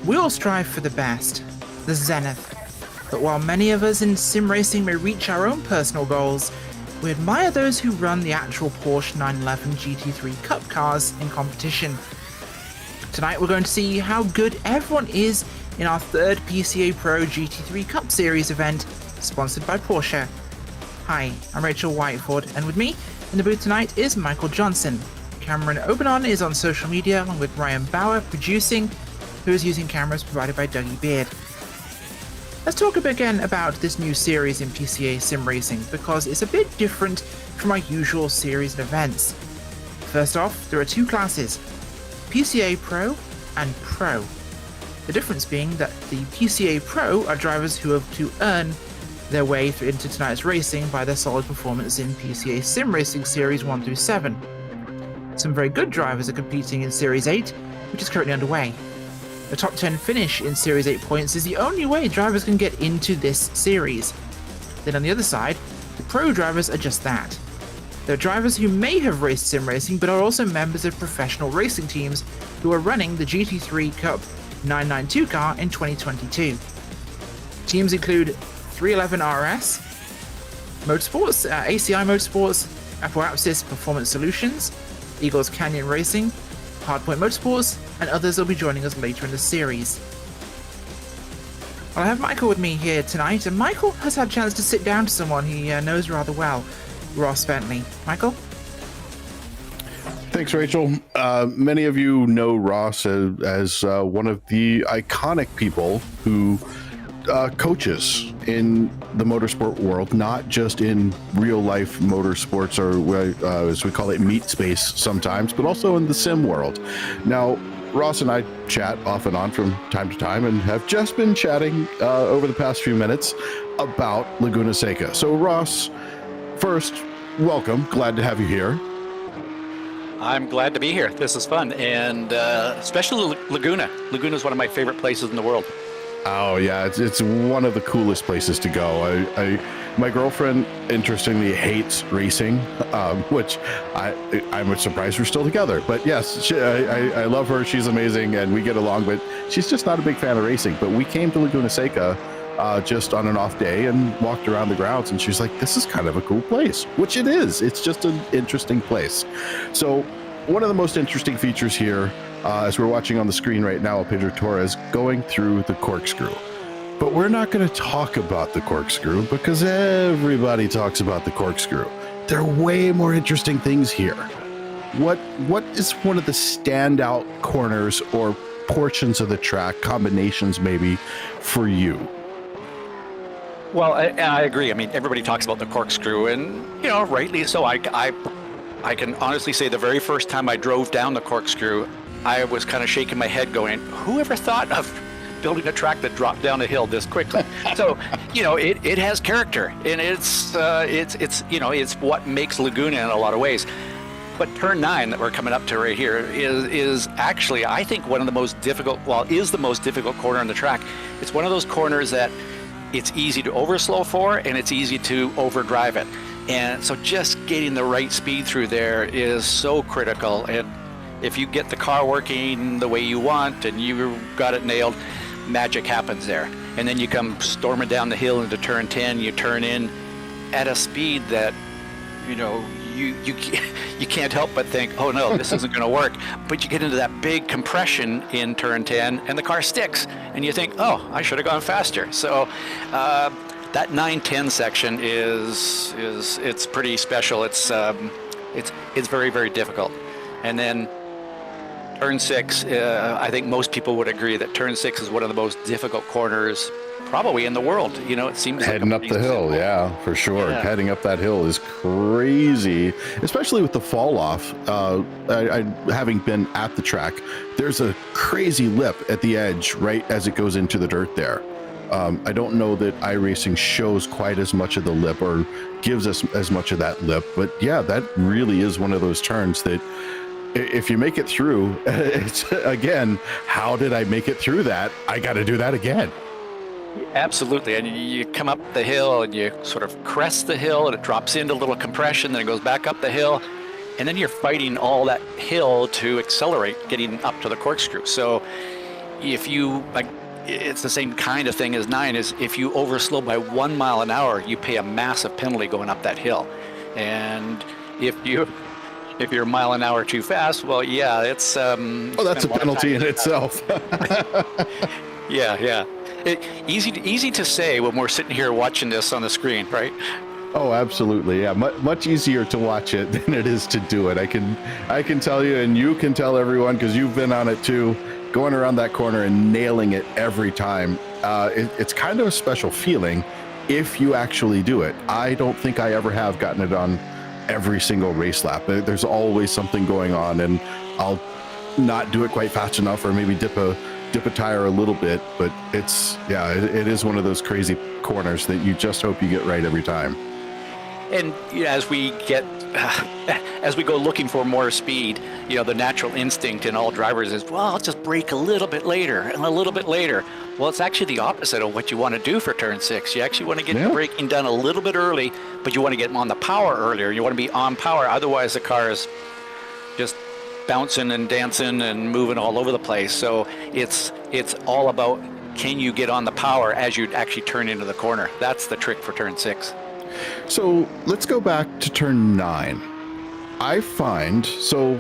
We all strive for the best, the zenith. But while many of us in sim racing may reach our own personal goals, we admire those who run the actual Porsche 911 GT3 Cup cars in competition. Tonight we're going to see how good everyone is in our third PCA Pro GT3 Cup Series event, sponsored by Porsche. Hi, I'm Rachel Whiteford, and with me in the booth tonight is Michael Johnson. Cameron Obenon is on social media, along with Ryan Bauer producing, who is using cameras provided by Dougie Beard. Let's talk again about this new series in PCA Sim Racing, because it's a bit different from our usual series and events. First off, there are two classes, PCA Pro and Pro. The difference being that the PCA Pro are drivers who have to earn their way through into tonight's racing by their solid performance in PCA Sim Racing Series 1 through 7. Some very good drivers are competing in Series 8, which is currently underway. A top 10 finish in Series 8 points is the only way drivers can get into this series. Then on the other side, the Pro drivers are just that. They're drivers who may have raced sim racing but are also members of professional racing teams who are running the GT3 Cup 992 car in 2022. Teams include 311 RS, Motorsports, ACI Motorsports, Apoapsis Performance Solutions, Eagles Canyon Racing, Hardpoint Motorsports, and others will be joining us later in the series. Well, I have Michael with me here tonight, and Michael has had a chance to sit down to someone he knows rather well, Ross Bentley. Michael? Thanks, Rachel. Many of you know Ross as one of the iconic people who coaches in the motorsport world, not just in real life motorsports or as we call it, meat space sometimes, but also in the sim world. Now, Ross and I chat off and on from time to time and have just been chatting over the past few minutes about Laguna Seca. So Ross, first, welcome. Glad to have you here. I'm glad to be here. This is fun. And especially Laguna. Laguna is one of my favorite places in the world. Oh yeah, it's one of the coolest places to go. My girlfriend, interestingly, hates racing, which I'm surprised we're still together. But yes, I love her. She's amazing, and we get along. But she's just not a big fan of racing. But we came to Laguna Seca just on an off day and walked around the grounds, and she's like, "This is kind of a cool place," which it is. It's just an interesting place. So one of the most interesting features here, as we're watching on the screen right now, Pedro Torres going through the corkscrew. But we're not going to talk about the corkscrew because everybody talks about the corkscrew. There are way more interesting things here. What is one of the standout corners or portions of the track, combinations maybe, for you? Well, I agree. I mean, everybody talks about the corkscrew, and, you know, rightly so. I can honestly say the very first time I drove down the corkscrew, I was kind of shaking my head going, who ever thought of building a track that dropped down a hill this quickly? So, you know, it has character, and it's you know, it's what makes Laguna in a lot of ways. But turn 9 that we're coming up to right here is actually, I think, one of the most difficult, is the most difficult corner on the track. It's one of those corners that it's easy to overslow for, and it's easy to overdrive it. And so just getting the right speed through there is so critical. And if you get the car working the way you want and you got it nailed, magic happens there. And then you come storming down the hill into turn 10, you turn in at a speed that, you know, you can't help but think, oh no, this isn't going to work. But you get into that big compression in turn 10 and the car sticks and you think, oh, I should have gone faster. So that 9-10 section it's pretty special. It's very, very difficult. And then turn 6, I think most people would agree that turn 6 is one of the most difficult corners probably in the world. You know, it seems heading like up the hill. Yeah, for sure. Yeah. Heading up that hill is crazy, especially with the fall off. I having been at the track, there's a crazy lip at the edge right as it goes into the dirt there. I don't know that iRacing shows quite as much of the lip or gives us as much of that lip, but yeah, that really is one of those turns that if you make it through, it's again, how did I make it through that? I got to do that again. Absolutely. And you come up the hill and you sort of crest the hill and it drops into a little compression, then it goes back up the hill, and then you're fighting all that hill to accelerate getting up to the corkscrew. So if you like, it's the same kind of thing as 9. Is if you overslow by 1 mile an hour, you pay a massive penalty going up that hill, and if you're a mile an hour too fast, well, yeah, it's that's a penalty in itself. Yeah. Easy to say when we're sitting here watching this on the screen, right? Oh, absolutely. Yeah, much easier to watch it than it is to do it. I can tell you, and you can tell everyone because you've been on it too, going around that corner and nailing it every time. It's kind of a special feeling if you actually do it. I don't think I ever have gotten it on every single race lap. There's always something going on, and I'll not do it quite fast enough, or maybe dip a tire a little bit. But it is one of those crazy corners that you just hope you get right every time. And as we go looking for more speed, the natural instinct in all drivers is, well, I'll just brake a little bit later and a little bit later. Well, it's actually the opposite of what you want to do for turn 6. You actually want to get the braking done a little bit early, but you want to get on the power earlier. You want to be on power. Otherwise, the car is just bouncing and dancing and moving all over the place. So it's all about, can you get on the power as you actually turn into the corner? That's the trick for turn 6. So let's go back to turn 9. I find, so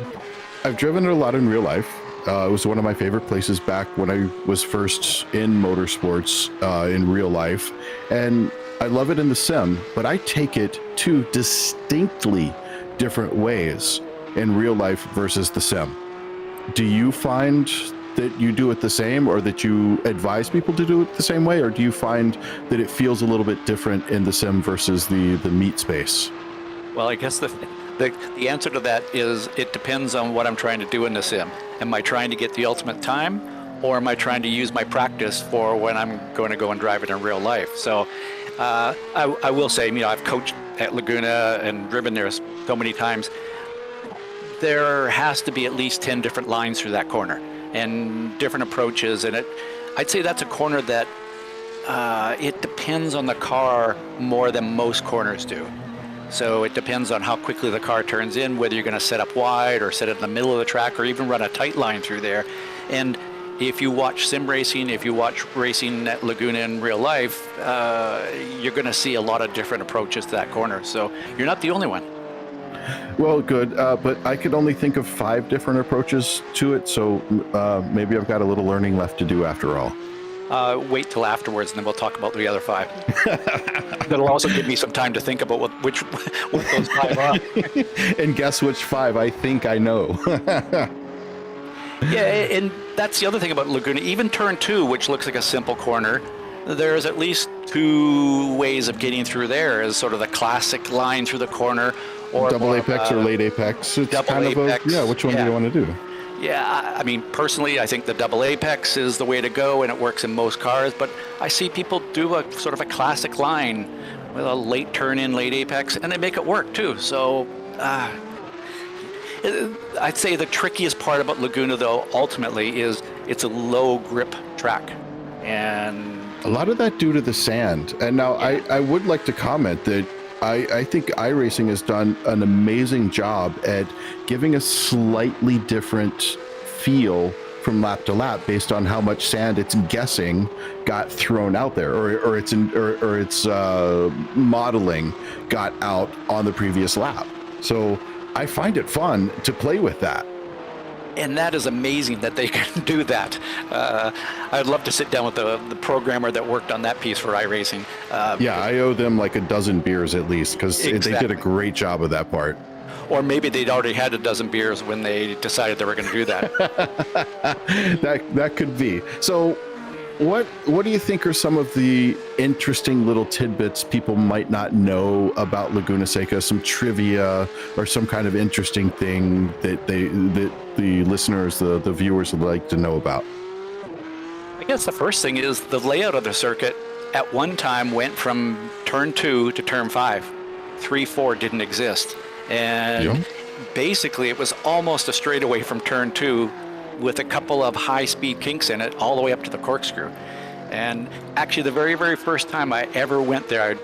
I've driven it a lot in real life. It was one of my favorite places back when I was first in motorsports in real life. And I love it in the sim, but I take it two distinctly different ways in real life versus the sim. Do you find that you do it the same, or that you advise people to do it the same way, or do you find that it feels a little bit different in the sim versus the meet space? Well, I guess the answer to that is it depends on what I'm trying to do in the sim. Am I trying to get the ultimate time, or am I trying to use my practice for when I'm going to go and drive it in real life? So I will say, I've coached at Laguna and driven there so many times. There has to be at least 10 different lines through that corner and different approaches. And I'd say that's a corner that it depends on the car more than most corners do. So it depends on how quickly the car turns in, whether you're going to set up wide or set it in the middle of the track, or even run a tight line through there. And if you watch sim racing, if you watch racing at Laguna in real life, you're going to see a lot of different approaches to that corner. So you're not the only one. Well, good, but I could only think of 5 different approaches to it, so maybe I've got a little learning left to do after all. Wait till afterwards, and then we'll talk about the other 5. That'll also give me some time to think about what those 5 are. And guess which 5 I think I know. Yeah, and that's the other thing about Laguna. Even turn 2, which looks like a simple corner, there's at least 2 ways of getting through there. Is sort of the classic line through the corner, or double apex or late apex. It's double kind apex. of which one do you want to do? Yeah, I mean, personally, I think the double apex is the way to go, and it works in most cars. But I see people do a sort of a classic line with a late turn in, late apex, and they make it work too. So I'd say the trickiest part about Laguna, though, ultimately, is it's a low grip track, and a lot of that due to the sand. And now I would like to comment that I think iRacing has done an amazing job at giving a slightly different feel from lap to lap based on how much sand it's guessing got thrown out there, or its modeling got out on the previous lap. So I find it fun to play with that. And that is amazing that they can do that. I'd love to sit down with the programmer that worked on that piece for iRacing. I owe them like a dozen beers at least, because they did a great job of that part. Or maybe they'd already had a dozen beers when they decided they were going to do that. that could be. So what do you think are some of the interesting little tidbits people might not know about Laguna Seca? Some trivia or some kind of interesting thing that the listeners, the viewers would like to know about? I guess the first thing is the layout of the circuit at one time went from turn 2 to turn 5. 3, 4 didn't exist. And basically it was almost a straightaway from turn 2 with a couple of high-speed kinks in it all the way up to the corkscrew. And actually the very, very first time I ever went there,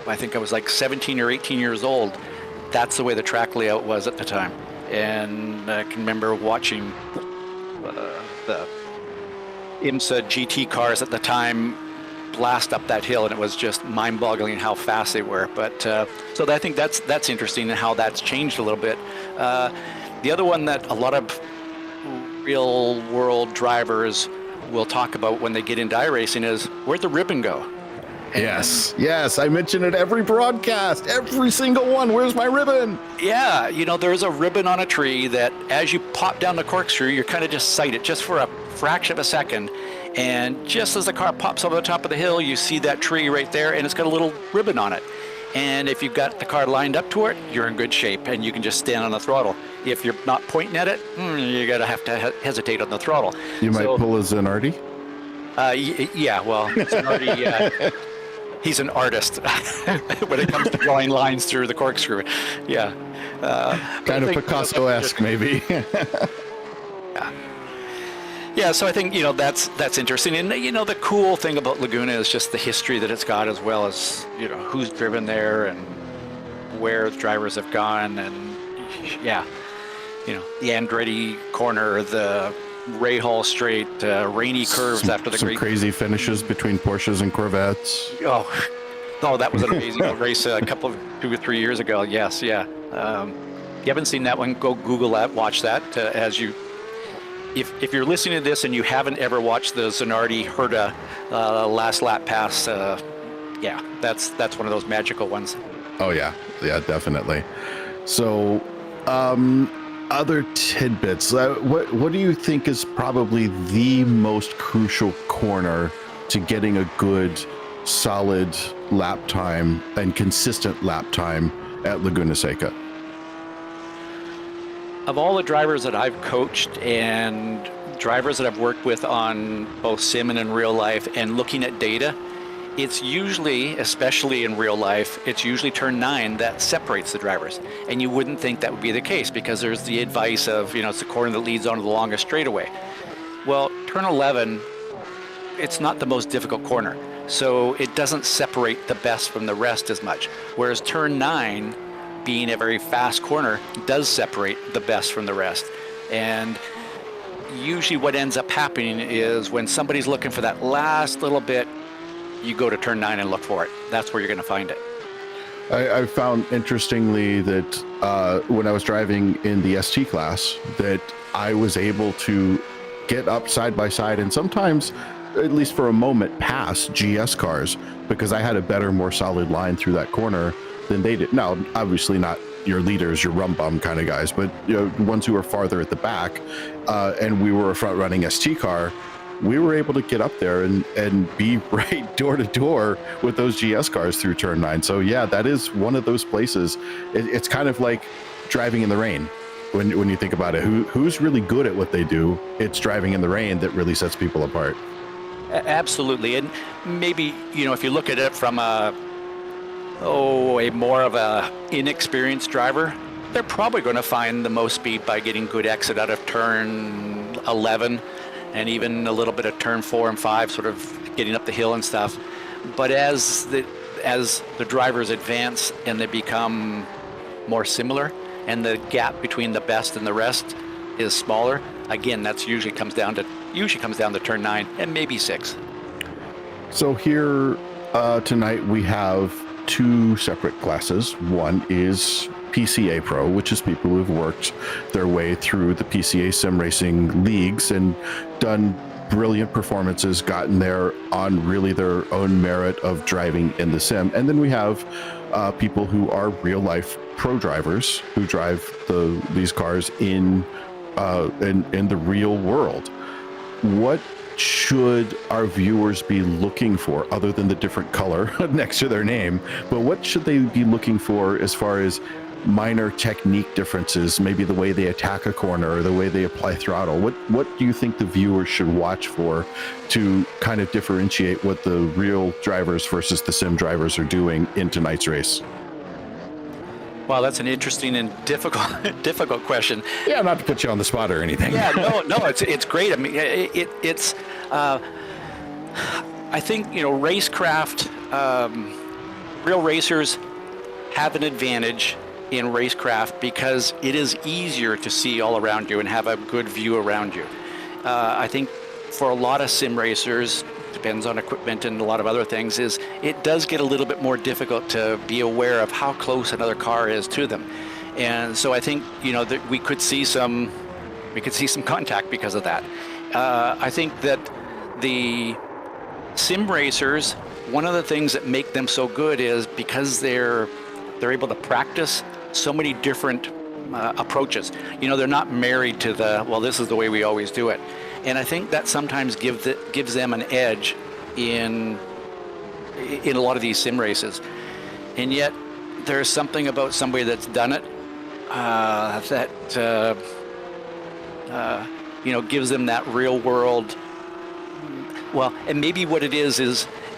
I think I was like 17 or 18 years old. That's the way the track layout was at the time. And I can remember watching IMSA GT cars at the time blast up that hill, and it was just mind-boggling how fast they were. But so I think that's interesting and how that's changed a little bit. The other one that a lot of real-world drivers will talk about when they get into iRacing is, where'd the ribbon go? Yes, I mention it every broadcast, every single one. Where's my ribbon? Yeah, there's a ribbon on a tree that as you pop down the corkscrew, you're kind of just sight it just for a fraction of a second. And just as the car pops over the top of the hill, you see that tree right there, and it's got a little ribbon on it. And if you've got the car lined up to it, you're in good shape, and you can just stand on the throttle. If you're not pointing at it, you're going to have to hesitate on the throttle. You might pull a Zanardi? Yeah, well, Zanardi... he's an artist when it comes to drawing lines through the corkscrew. Yeah. Kind of Picasso-esque, maybe. Yeah, so I think, that's interesting. And, the cool thing about Laguna is just the history that it's got, as well as, who's driven there and where the drivers have gone. And, yeah, the Andretti corner, the Ray Hall Straight, rainy curves after the some crazy finishes between Porsches and Corvettes. Oh, that was an amazing race a couple of 2 or 3 years ago. Yes, yeah. You haven't seen that one, go Google that, watch that. If you're listening to this and you haven't ever watched the Zanardi Herta last lap pass, yeah, that's one of those magical ones. Oh yeah, definitely. So. Other tidbits. What do you think is probably the most crucial corner to getting a good, solid lap time and consistent lap time at Laguna Seca? Of all the drivers that I've coached and drivers that I've worked with on both sim and in real life and looking at data, it's usually, especially in real life, it's usually turn 9 that separates the drivers. And you wouldn't think that would be the case, because there's the advice of, it's the corner that leads onto the longest straightaway. Well, turn 11, it's not the most difficult corner. So it doesn't separate the best from the rest as much. Whereas turn 9, being a very fast corner, does separate the best from the rest. And usually what ends up happening is when somebody's looking for that last little bit, you go to turn 9 and look for it. That's where you're going to find it. I found interestingly that when I was driving in the ST class, that I was able to get up side by side and sometimes, at least for a moment, pass GS cars because I had a better, more solid line through that corner than they did. Now, obviously not your leaders, your rum bum kind of guys, but ones who were farther at the back, and we were a front running ST car. We were able to get up there and be right door to door with those GS cars through turn 9. So yeah, that is one of those places. It's kind of like driving in the rain when you think about it. Who's really good at what they do? It's driving in the rain that really sets people apart. Absolutely. And maybe, if you look at it from a more of a inexperienced driver, they're probably going to find the most speed by getting good exit out of turn 11. And even a little bit of turn 4 and 5, sort of getting up the hill and stuff. But as the drivers advance and they become more similar, and the gap between the best and the rest is smaller, again, that's usually comes down to turn 9 and maybe 6. So here tonight we have 2 separate classes. One is PCA Pro, which is people who've worked their way through the PCA sim racing leagues and done brilliant performances, gotten there on really their own merit of driving in the sim. And then we have people who are real life pro drivers who drive these cars in the real world. What should our viewers be looking for, other than the different color next to their name? But what should they be looking for as far as minor technique differences, maybe the way they attack a corner or the way they apply throttle? What do you think the viewers should watch for to kind of differentiate what the real drivers versus the sim drivers are doing in tonight's race? Well, that's an interesting and difficult question. Yeah, not to put you on the spot or anything. Yeah, no, it's great. I mean, it's. I think racecraft, real racers have an advantage in racecraft because it is easier to see all around you and have a good view around you. I think for a lot of sim racers, depends on equipment and a lot of other things, is it does get a little bit more difficult to be aware of how close another car is to them. And so I think, that we could see some contact because of that. I think that the sim racers, one of the things that make them so good is because they're able to practice so many different approaches. They're not married to this is the way we always do it. And I think that sometimes gives them an edge in a lot of these sim races. And yet there's something about somebody that's done it that gives them that real world. Well, and maybe what it is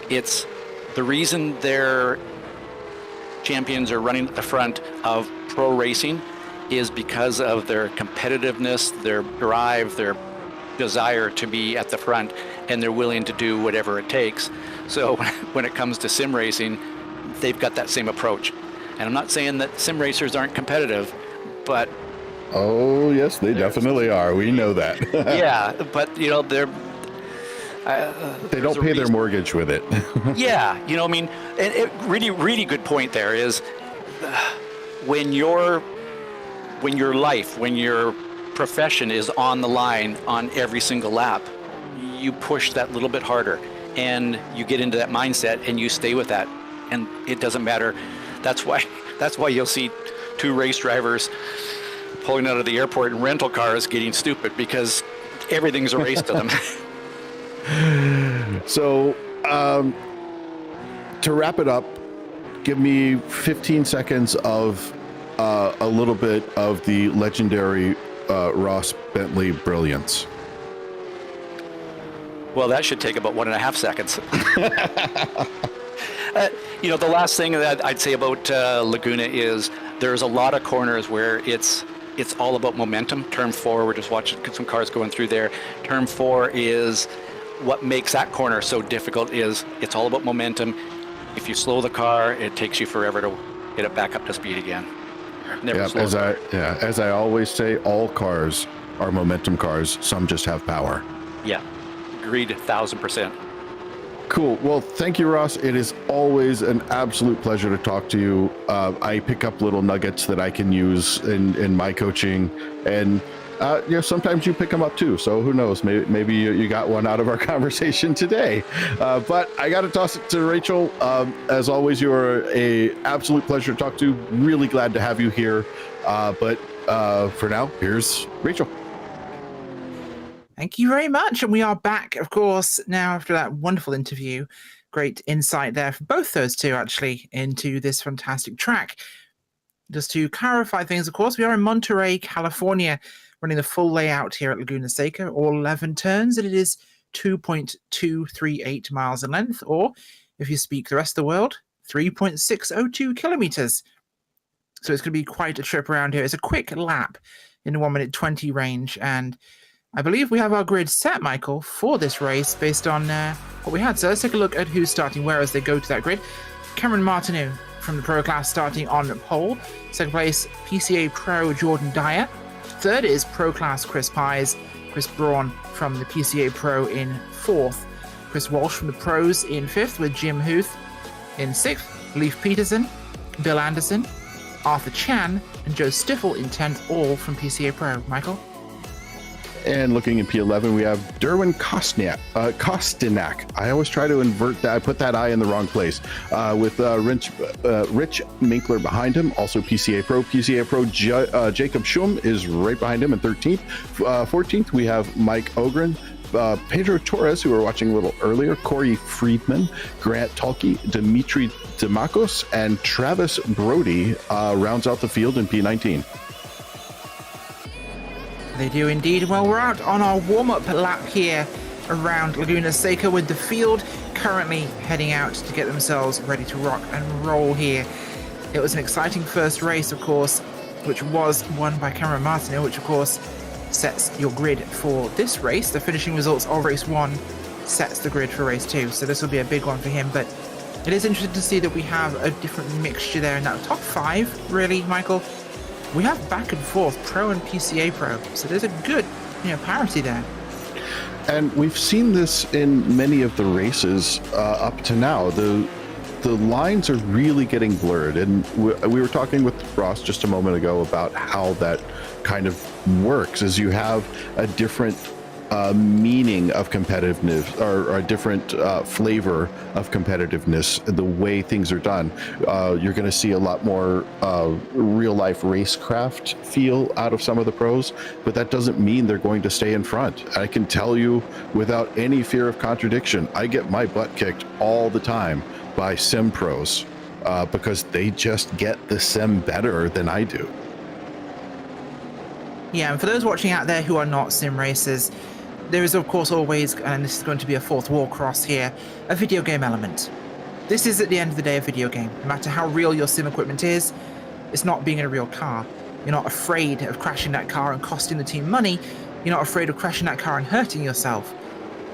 it's the reason their champions are running at the front of pro racing is because of their competitiveness, their drive, their desire to be at the front, and they're willing to do whatever it takes. So when it comes to sim racing, they've got that same approach. And I'm not saying that sim racers aren't competitive, but oh yes, they definitely are. We know that. yeah, but they're they don't pay their mortgage with it. Yeah, and it really good point there is when your profession is on the line on every single lap, you push that little bit harder and you get into that mindset and you stay with that, and it doesn't matter. That's why you'll see two race drivers pulling out of the airport in rental cars getting stupid, because everything's a race to them. So to wrap it up, give me 15 seconds of a little bit of the legendary Ross Bentley brilliance. Well, that should take about 1.5 seconds. The last thing that I'd say about Laguna is there's a lot of corners where it's all about momentum. Turn 4, we're just watching some cars going through there. Turn 4 is what makes that corner so difficult. Is it's all about momentum. If you slow the car, it takes you forever to get it back up to speed again. As I always say, all cars are momentum cars. Some just have power. Yeah, agreed 1,000%. Cool. Well, thank you, Ross. It is always an absolute pleasure to talk to you. I pick up little nuggets that I can use in my coaching, and sometimes you pick them up too. So who knows? Maybe you got one out of our conversation today. But I got to toss it to Rachel. As always, you are a absolute pleasure to talk to. Really glad to have you here. But for now, here's Rachel. Thank you very much. And we are back, of course, now after that wonderful interview. Great insight there for both those two, actually, into this fantastic track. Just to clarify things, of course, we are in Monterey, California, running the full layout here at Laguna Seca, all 11 turns, and it is 2.238 miles in length, or, if you speak the rest of the world, 3.602 kilometers. So it's going to be quite a trip around here. It's a quick lap in the 1 minute 20 range, and I believe we have our grid set, Michael, for this race based on what we had. So let's take a look at who's starting where as they go to that grid. Cameron Martineau from the Pro Class starting on pole. Second place, PCA Pro Jordan Dyer. Third is Pro Class Chris Pies. Chris Braun from the PCA Pro in fourth. Chris Walsh from the Pros in fifth, with Jim Huth in sixth. Leif Peterson, Bill Anderson, Arthur Chan, and Joe Stiffel in 10th, all from PCA Pro. Michael? And looking at P11, we have Derwin Kostinak. I always try to invert that. I put that I in the wrong place. With Rich Minkler behind him, also PCA Pro. PCA Pro Jacob Schum is right behind him in 13th. 14th, we have Mike Ogren. Pedro Torres, who we were watching a little earlier, Corey Friedman, Grant Tulke, Dimitri Demakos, and Travis Brody rounds out the field in P19. They do indeed. Well, we're out on our warm-up lap here around Laguna Seca, with the field currently heading out to get themselves ready to rock and roll here. It was an exciting first race, of course, which was won by Cameron Martineau, which of course sets your grid for this race. The finishing results of race 1 sets the grid for race 2, so this will be a big one for him. But it is interesting to see that we have a different mixture there in that top 5, really, Michael. We have back and forth Pro and PCA Pro, so there's a good parity there. And we've seen this in many of the races up to now. The lines are really getting blurred, and we were talking with Ross just a moment ago about how that kind of works. Is you have a different meaning of competitiveness, or a different flavor of competitiveness, the way things are done. You're going to see a lot more real life racecraft feel out of some of the pros, but that doesn't mean they're going to stay in front. I can tell you without any fear of contradiction, I get my butt kicked all the time by sim pros because they just get the sim better than I do. Yeah, and for those watching out there who are not sim racers, there is of course always, and this is going to be a fourth wall cross here, a video game element. This is at the end of the day a video game. No matter how real your sim equipment is, it's not being in a real car. You're not afraid of crashing that car and costing the team money. You're not afraid of crashing that car and hurting yourself.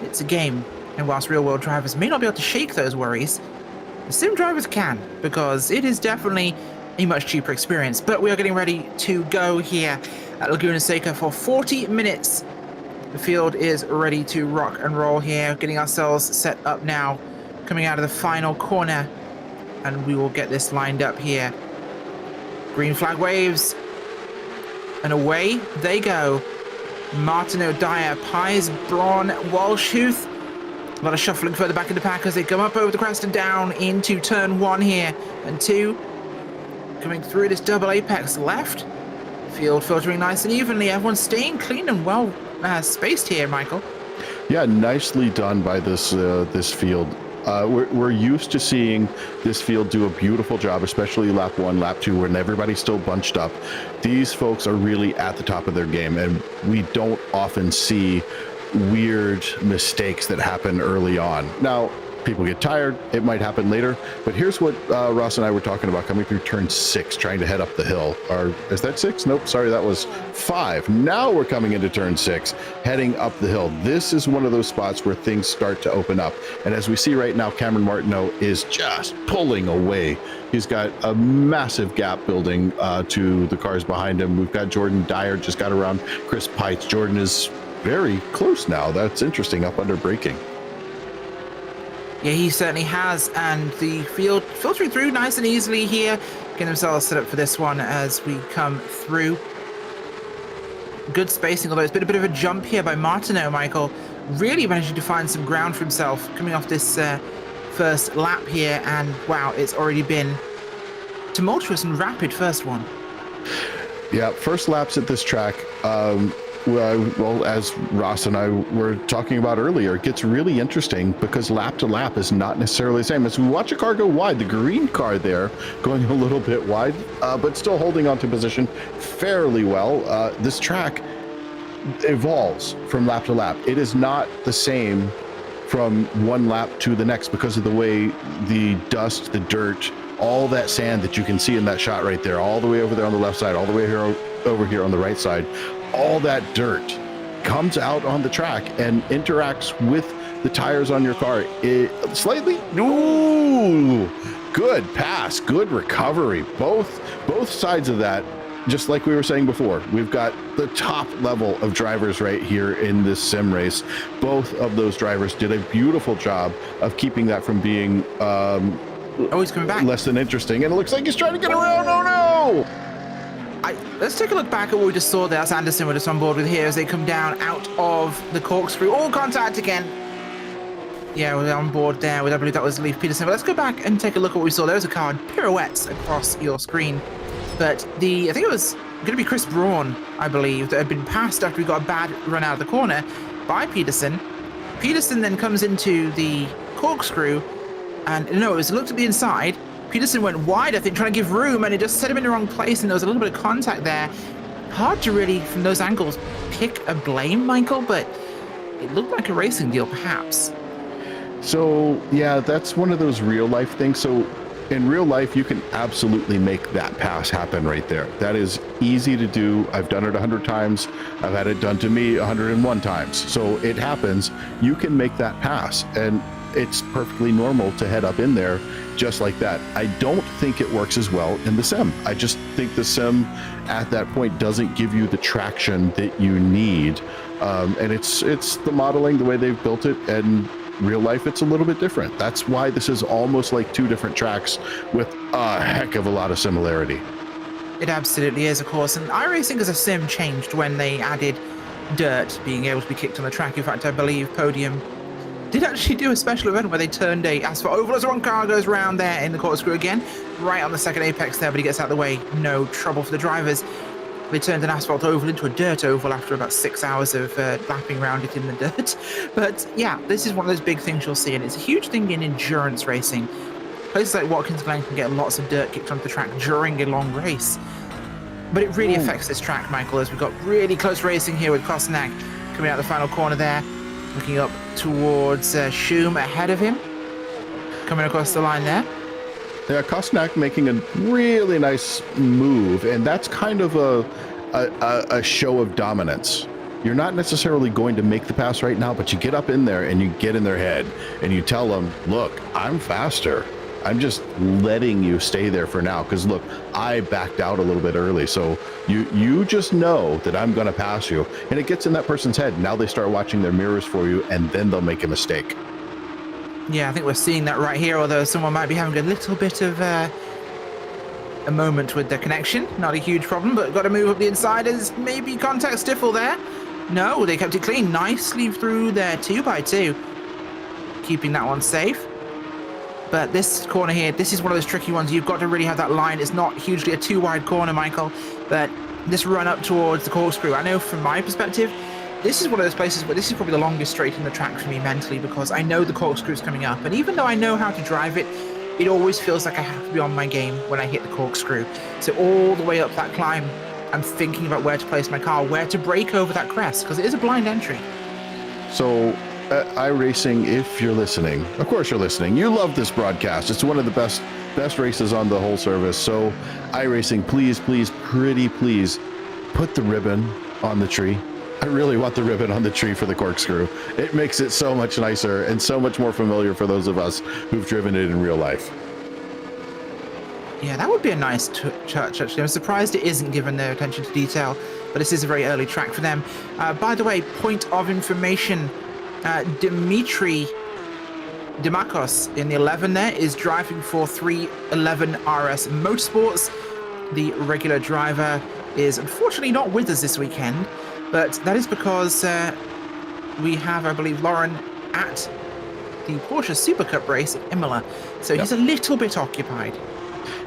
It's a game, and whilst real world drivers may not be able to shake those worries, the sim drivers can, because it is definitely a much cheaper experience. But we are getting ready to go here at Laguna Seca for 40 minutes. The field is ready to rock and roll here, getting ourselves set up now, coming out of the final corner, and we will get this lined up here. Green flag waves, and away they go. Martineau, Dyer, Pies, Braun, Walshuth. A lot of shuffling further back in the pack as they come up over the crest and down into turn 1 here, and 2. Coming through this double apex left. Field filtering nice and evenly. Everyone's staying clean and well spaced here, Michael. Yeah, nicely done by this this field. We're used to seeing this field do a beautiful job, especially lap 1, lap 2, when everybody's still bunched up. These folks are really at the top of their game, and we don't often see weird mistakes that happen early on. Now, people get tired, it might happen later, but here's what Ross and I were talking about coming through turn 6, trying to head up the hill. Or is that 6? Nope, sorry, that was 5. Now we're coming into turn 6, heading up the hill. This is one of those spots where things start to open up, and as we see right now, Cameron Martineau is just pulling away. He's got a massive gap building to the cars behind him. We've got Jordan Dyer just got around Chris Pites. Jordan is very close now. That's interesting, up under braking. Yeah, he certainly has, and the field filtering through nice and easily here, getting themselves set up for this one as we come through. Good spacing, although it's been a bit of a jump here by Martineau, Michael. Really managing to find some ground for himself coming off this first lap here, and wow, it's already been tumultuous and rapid first one. Yeah, first laps at this track, well, as Ross and I were talking about earlier, it gets really interesting because lap to lap is not necessarily the same. As we watch a car go wide, the green car there going a little bit wide, but still holding onto position fairly well. This track evolves from lap to lap. It is not the same from one lap to the next because of the way the dust, the dirt, all that sand that you can see in that shot right there, all the way over there on the left side, all the way here over here on the right side, all that dirt comes out on the track and interacts with the tires on your car. Slightly, ooh, good pass, good recovery. Both sides of that, just like we were saying before, we've got the top level of drivers right here in this sim race. Both of those drivers did a beautiful job of keeping that from being he's coming back. Less than interesting, and it looks like he's trying to get around. Oh no! Let's take a look back at what we just saw there. That's Anderson with us on board with here as they come down out of the corkscrew. All contact again. Yeah, we're on board there with, I believe that was Leif Peterson. But let's go back and take a look at what we saw. There was a car in pirouettes across your screen. But I think it was going to be Chris Braun, I believe, that had been passed after we got a bad run out of the corner by Peterson. Peterson then comes into the corkscrew, and no, it was looked at the inside. Peterson went wide, I think, trying to give room, and it just set him in the wrong place, and there was a little bit of contact there. Hard to really, from those angles, pick a blame, Michael, but it looked like a racing deal, perhaps. So, yeah, that's one of those real-life things. So, in real life, you can absolutely make that pass happen right there. That is easy to do. I've done it 100 times. I've had it done to me 101 times. So, it happens. You can make that pass. And it's perfectly normal to head up in there just like that. I don't think it works as well in the sim. I just think the sim at that point doesn't give you the traction that you need. And it's the modeling, the way they've built it, and real life, it's a little bit different. That's why this is almost like two different tracks with a heck of a lot of similarity. It absolutely is, of course. And iRacing as a sim changed when they added dirt being able to be kicked on the track. In fact, I believe Podium did actually do a special event where they turned a asphalt oval as one car goes around there in the corkscrew again, right on the second apex there, but he gets out of the way. No trouble for the drivers. They turned an asphalt oval into a dirt oval after about 6 hours of lapping around it in the dirt. But yeah, this is one of those big things you'll see, and it's a huge thing in endurance racing. Places like Watkins Glen can get lots of dirt kicked onto the track during a long race. But it really affects this track, Michael, as we've got really close racing here with Kostnak coming out the final corner there, looking up towards Schum ahead of him, coming across the line there. Yeah, Kostnak making a really nice move, and that's kind of a show of dominance. You're not necessarily going to make the pass right now, but you get up in there and you get in their head and you tell them, look, I'm faster. I'm just letting you stay there for now because, look, I backed out a little bit early, so you just know that I'm going to pass you. And it gets in that person's head. Now they start watching their mirrors for you, and then they'll make a mistake. Yeah, I think we're seeing that right here, although someone might be having a little bit of a moment with the connection. Not a huge problem, but got to move up the inside as maybe contact Stifle there. No, they kept it clean nicely through their 2x2, keeping that one safe. But this corner here, this is one of those tricky ones. You've got to really have that line. It's not hugely a too wide corner, Michael, but this run up towards the corkscrew, I know from my perspective, this is one of those places where this is probably the longest straight in the track for me mentally, because I know the corkscrew's coming up, and even though I know how to drive it, it always feels like I have to be on my game when I hit the corkscrew. So all the way up that climb, I'm thinking about where to place my car, where to brake over that crest, because it is a blind entry. So iRacing, if you're listening, of course you're listening, you love this broadcast. It's one of the best races on the whole service. So iRacing, please, pretty please put the ribbon on the tree. I really want the ribbon on the tree for the corkscrew. It makes it so much nicer and so much more familiar for those of us who've driven it in real life. Yeah, that would be a nice touch, actually. I'm surprised it isn't given their attention to detail, but this is a very early track for them. By the way, point of information, Dimitri Demakos in the 11 there is driving for 311 RS Motorsports. The regular driver is unfortunately not with us this weekend, but that is because we have, I believe, Lauren at the Porsche Super Cup race at Imola, so he's a little bit occupied.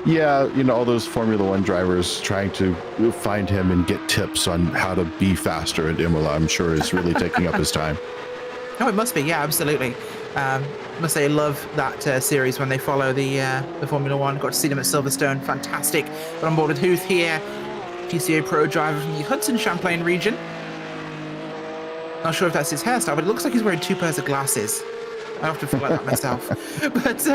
Yeah, you know, all those Formula One drivers trying to find him and get tips on how to be faster at Imola, I'm sure is really taking up his time. Oh, it must be. Yeah, absolutely. Must say I love that series when they follow the Formula One. Got to see them at Silverstone. Fantastic. Got on board with Huth here, PCA Pro driver from the Hudson Champlain region. Not sure if that's his hairstyle, but it looks like he's wearing 2 pairs of glasses. I often feel like that myself. But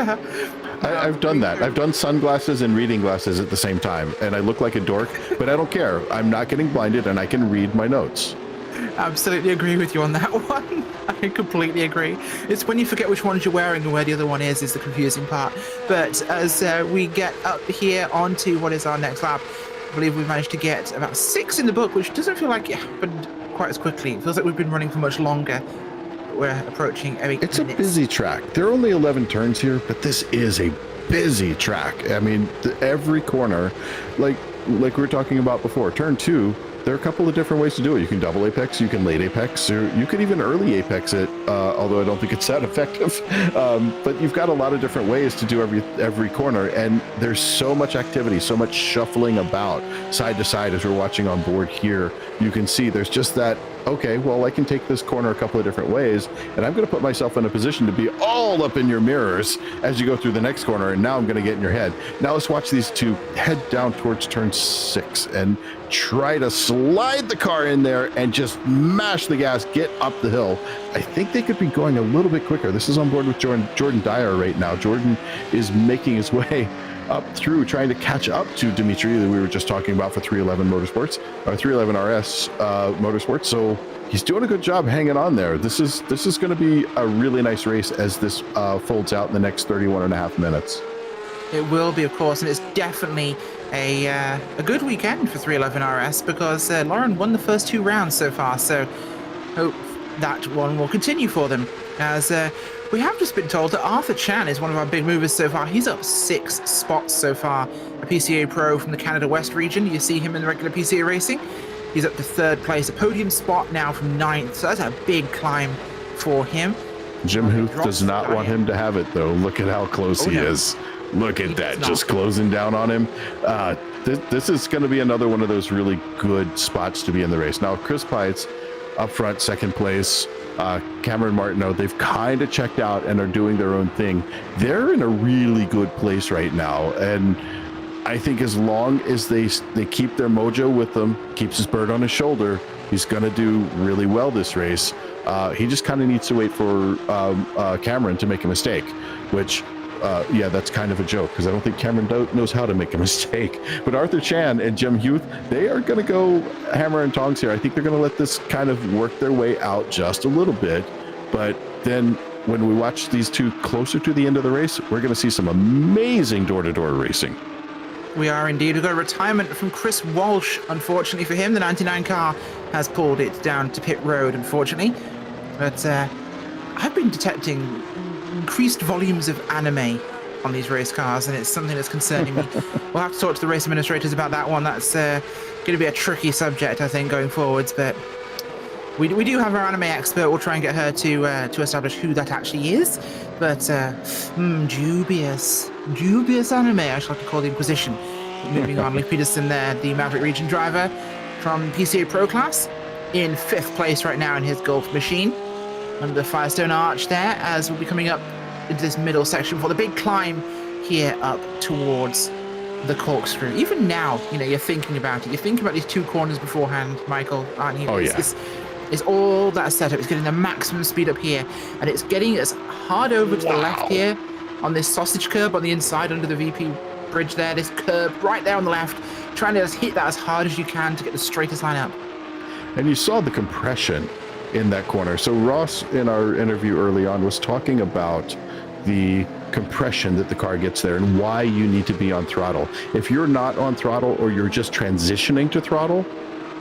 I've done that. I've done sunglasses and reading glasses at the same time, and I look like a dork, but I don't care. I'm not getting blinded, and I can read my notes. Absolutely agree with you on that one. I completely agree. It's when you forget which ones you're wearing and where the other one is the confusing part. But as we get up here onto what is our next lap, I believe we've managed to get about 6 in the book, which doesn't feel like it happened quite as quickly. It feels like we've been running for much longer. We're approaching 8 minutes. It's a busy track. There are only 11 turns here, but this is a busy track. I mean, every corner, like we were talking about before, turn 2, there are a couple of different ways to do it. You can double apex, you can late apex, or you could even early apex it, although I don't think it's that effective. But you've got a lot of different ways to do every corner, and there's so much activity, so much shuffling about side to side as we're watching on board here. You can see there's just that, okay, well, I can take this corner a couple of different ways, and I'm going to put myself in a position to be all up in your mirrors as you go through the next corner, and now I'm going to get in your head. Now let's watch these two head down towards turn 6 and try to slide the car in there and just mash the gas, get up the hill. I think they could be going a little bit quicker. This is on board with Jordan Dyer right now. Jordan is making his way up through trying to catch up to Dimitri that we were just talking about for 311 Motorsports, or 311 RS Motorsports. So he's doing a good job hanging on there. This is going to be a really nice race as this folds out in the next 31 and a half minutes. It will be, of course, and it's definitely a good weekend for 311 RS because Lauren won the first 2 rounds so far, so hope that one will continue for them. As we have just been told that Arthur Chan is one of our big movers so far. He's up 6 spots so far, a PCA pro from the Canada West region. You see him in the regular PCA racing. He's up to 3rd place, a podium spot now from 9th, so that's a big climb for him. Jim Huth does not want him to have it, though. Look at how close he is. Look at that, just closing down on him. This is going to be another one of those really good spots to be in the race. Now, Chris Pietz up front, 2nd place. Cameron Martineau, they've kind of checked out and are doing their own thing. They're in a really good place right now. And I think as long as they keep their mojo with them, keeps his bird on his shoulder, he's going to do really well this race. He just kind of needs to wait for Cameron to make a mistake, which... yeah, that's kind of a joke because I don't think Cameron knows how to make a mistake. But Arthur Chan and Jim Huth, they are going to go hammer and tongs here. I think they're going to let this kind of work their way out just a little bit. But then when we watch these two closer to the end of the race, we're going to see some amazing door-to-door racing. We are indeed. We've got a retirement from Chris Walsh. Unfortunately for him, the 99 car has pulled it down to pit road, unfortunately. But I've been detecting increased volumes of anime on these race cars, and it's something that's concerning me. We'll have to talk to the race administrators about that one. That's going to be a tricky subject, I think, going forwards, but we do have our anime expert. We'll try and get her to establish who that actually is, but dubious anime, I should like to call the Inquisition. Moving on, Lee Peterson there, the Maverick Region driver from PCA Pro Class, in 5th place right now in his Golf machine, under the Firestone Arch there, as we'll be coming up into this middle section for the big climb here up towards the corkscrew. Even now, you're thinking about it. You're thinking about these 2 corners beforehand, Michael, aren't you? Oh, yeah. It's all that setup. It's getting the maximum speed up here, and it's getting as hard over to the left here on this sausage curb on the inside under the VP bridge there, this curb right there on the left, trying to just hit that as hard as you can to get the straightest line up. And you saw the compression in that corner. So Ross, in our interview early on, was talking about the compression that the car gets there and why you need to be on throttle. If you're not on throttle or you're just transitioning to throttle,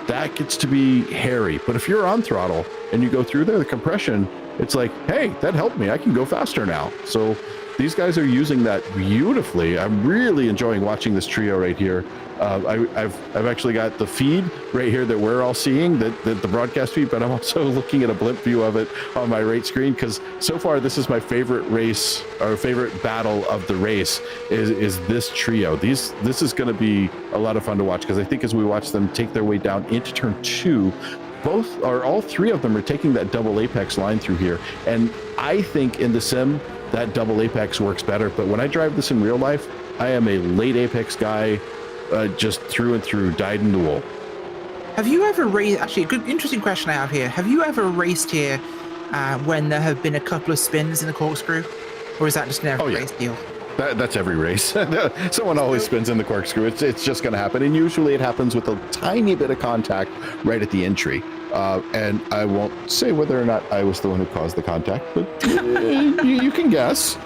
that gets to be hairy. But if you're on throttle and you go through there, the compression, it's like, hey, that helped me. I can go faster now. So these guys are using that beautifully. I'm really enjoying watching this trio right here. I've actually got the feed right here that we're all seeing, the broadcast feed, but I'm also looking at a blimp view of it on my right screen, because so far this is my favorite race, or favorite battle of the race, is this trio. This is going to be a lot of fun to watch, because I think as we watch them take their way down into turn 2, all 3 of them are taking that double apex line through here, and I think in the sim that double apex works better. But when I drive this in real life, I am a late apex guy, just through and through, dyed in the wool. Have you ever raced? Actually, a good, interesting question I have here. Have you ever raced here when there have been a couple of spins in the corkscrew, or is that just an every race deal? That's every race. Someone always spins in the corkscrew. It's just going to happen, and usually it happens with a tiny bit of contact right at the entry. And I won't say whether or not I was the one who caused the contact, but you can guess.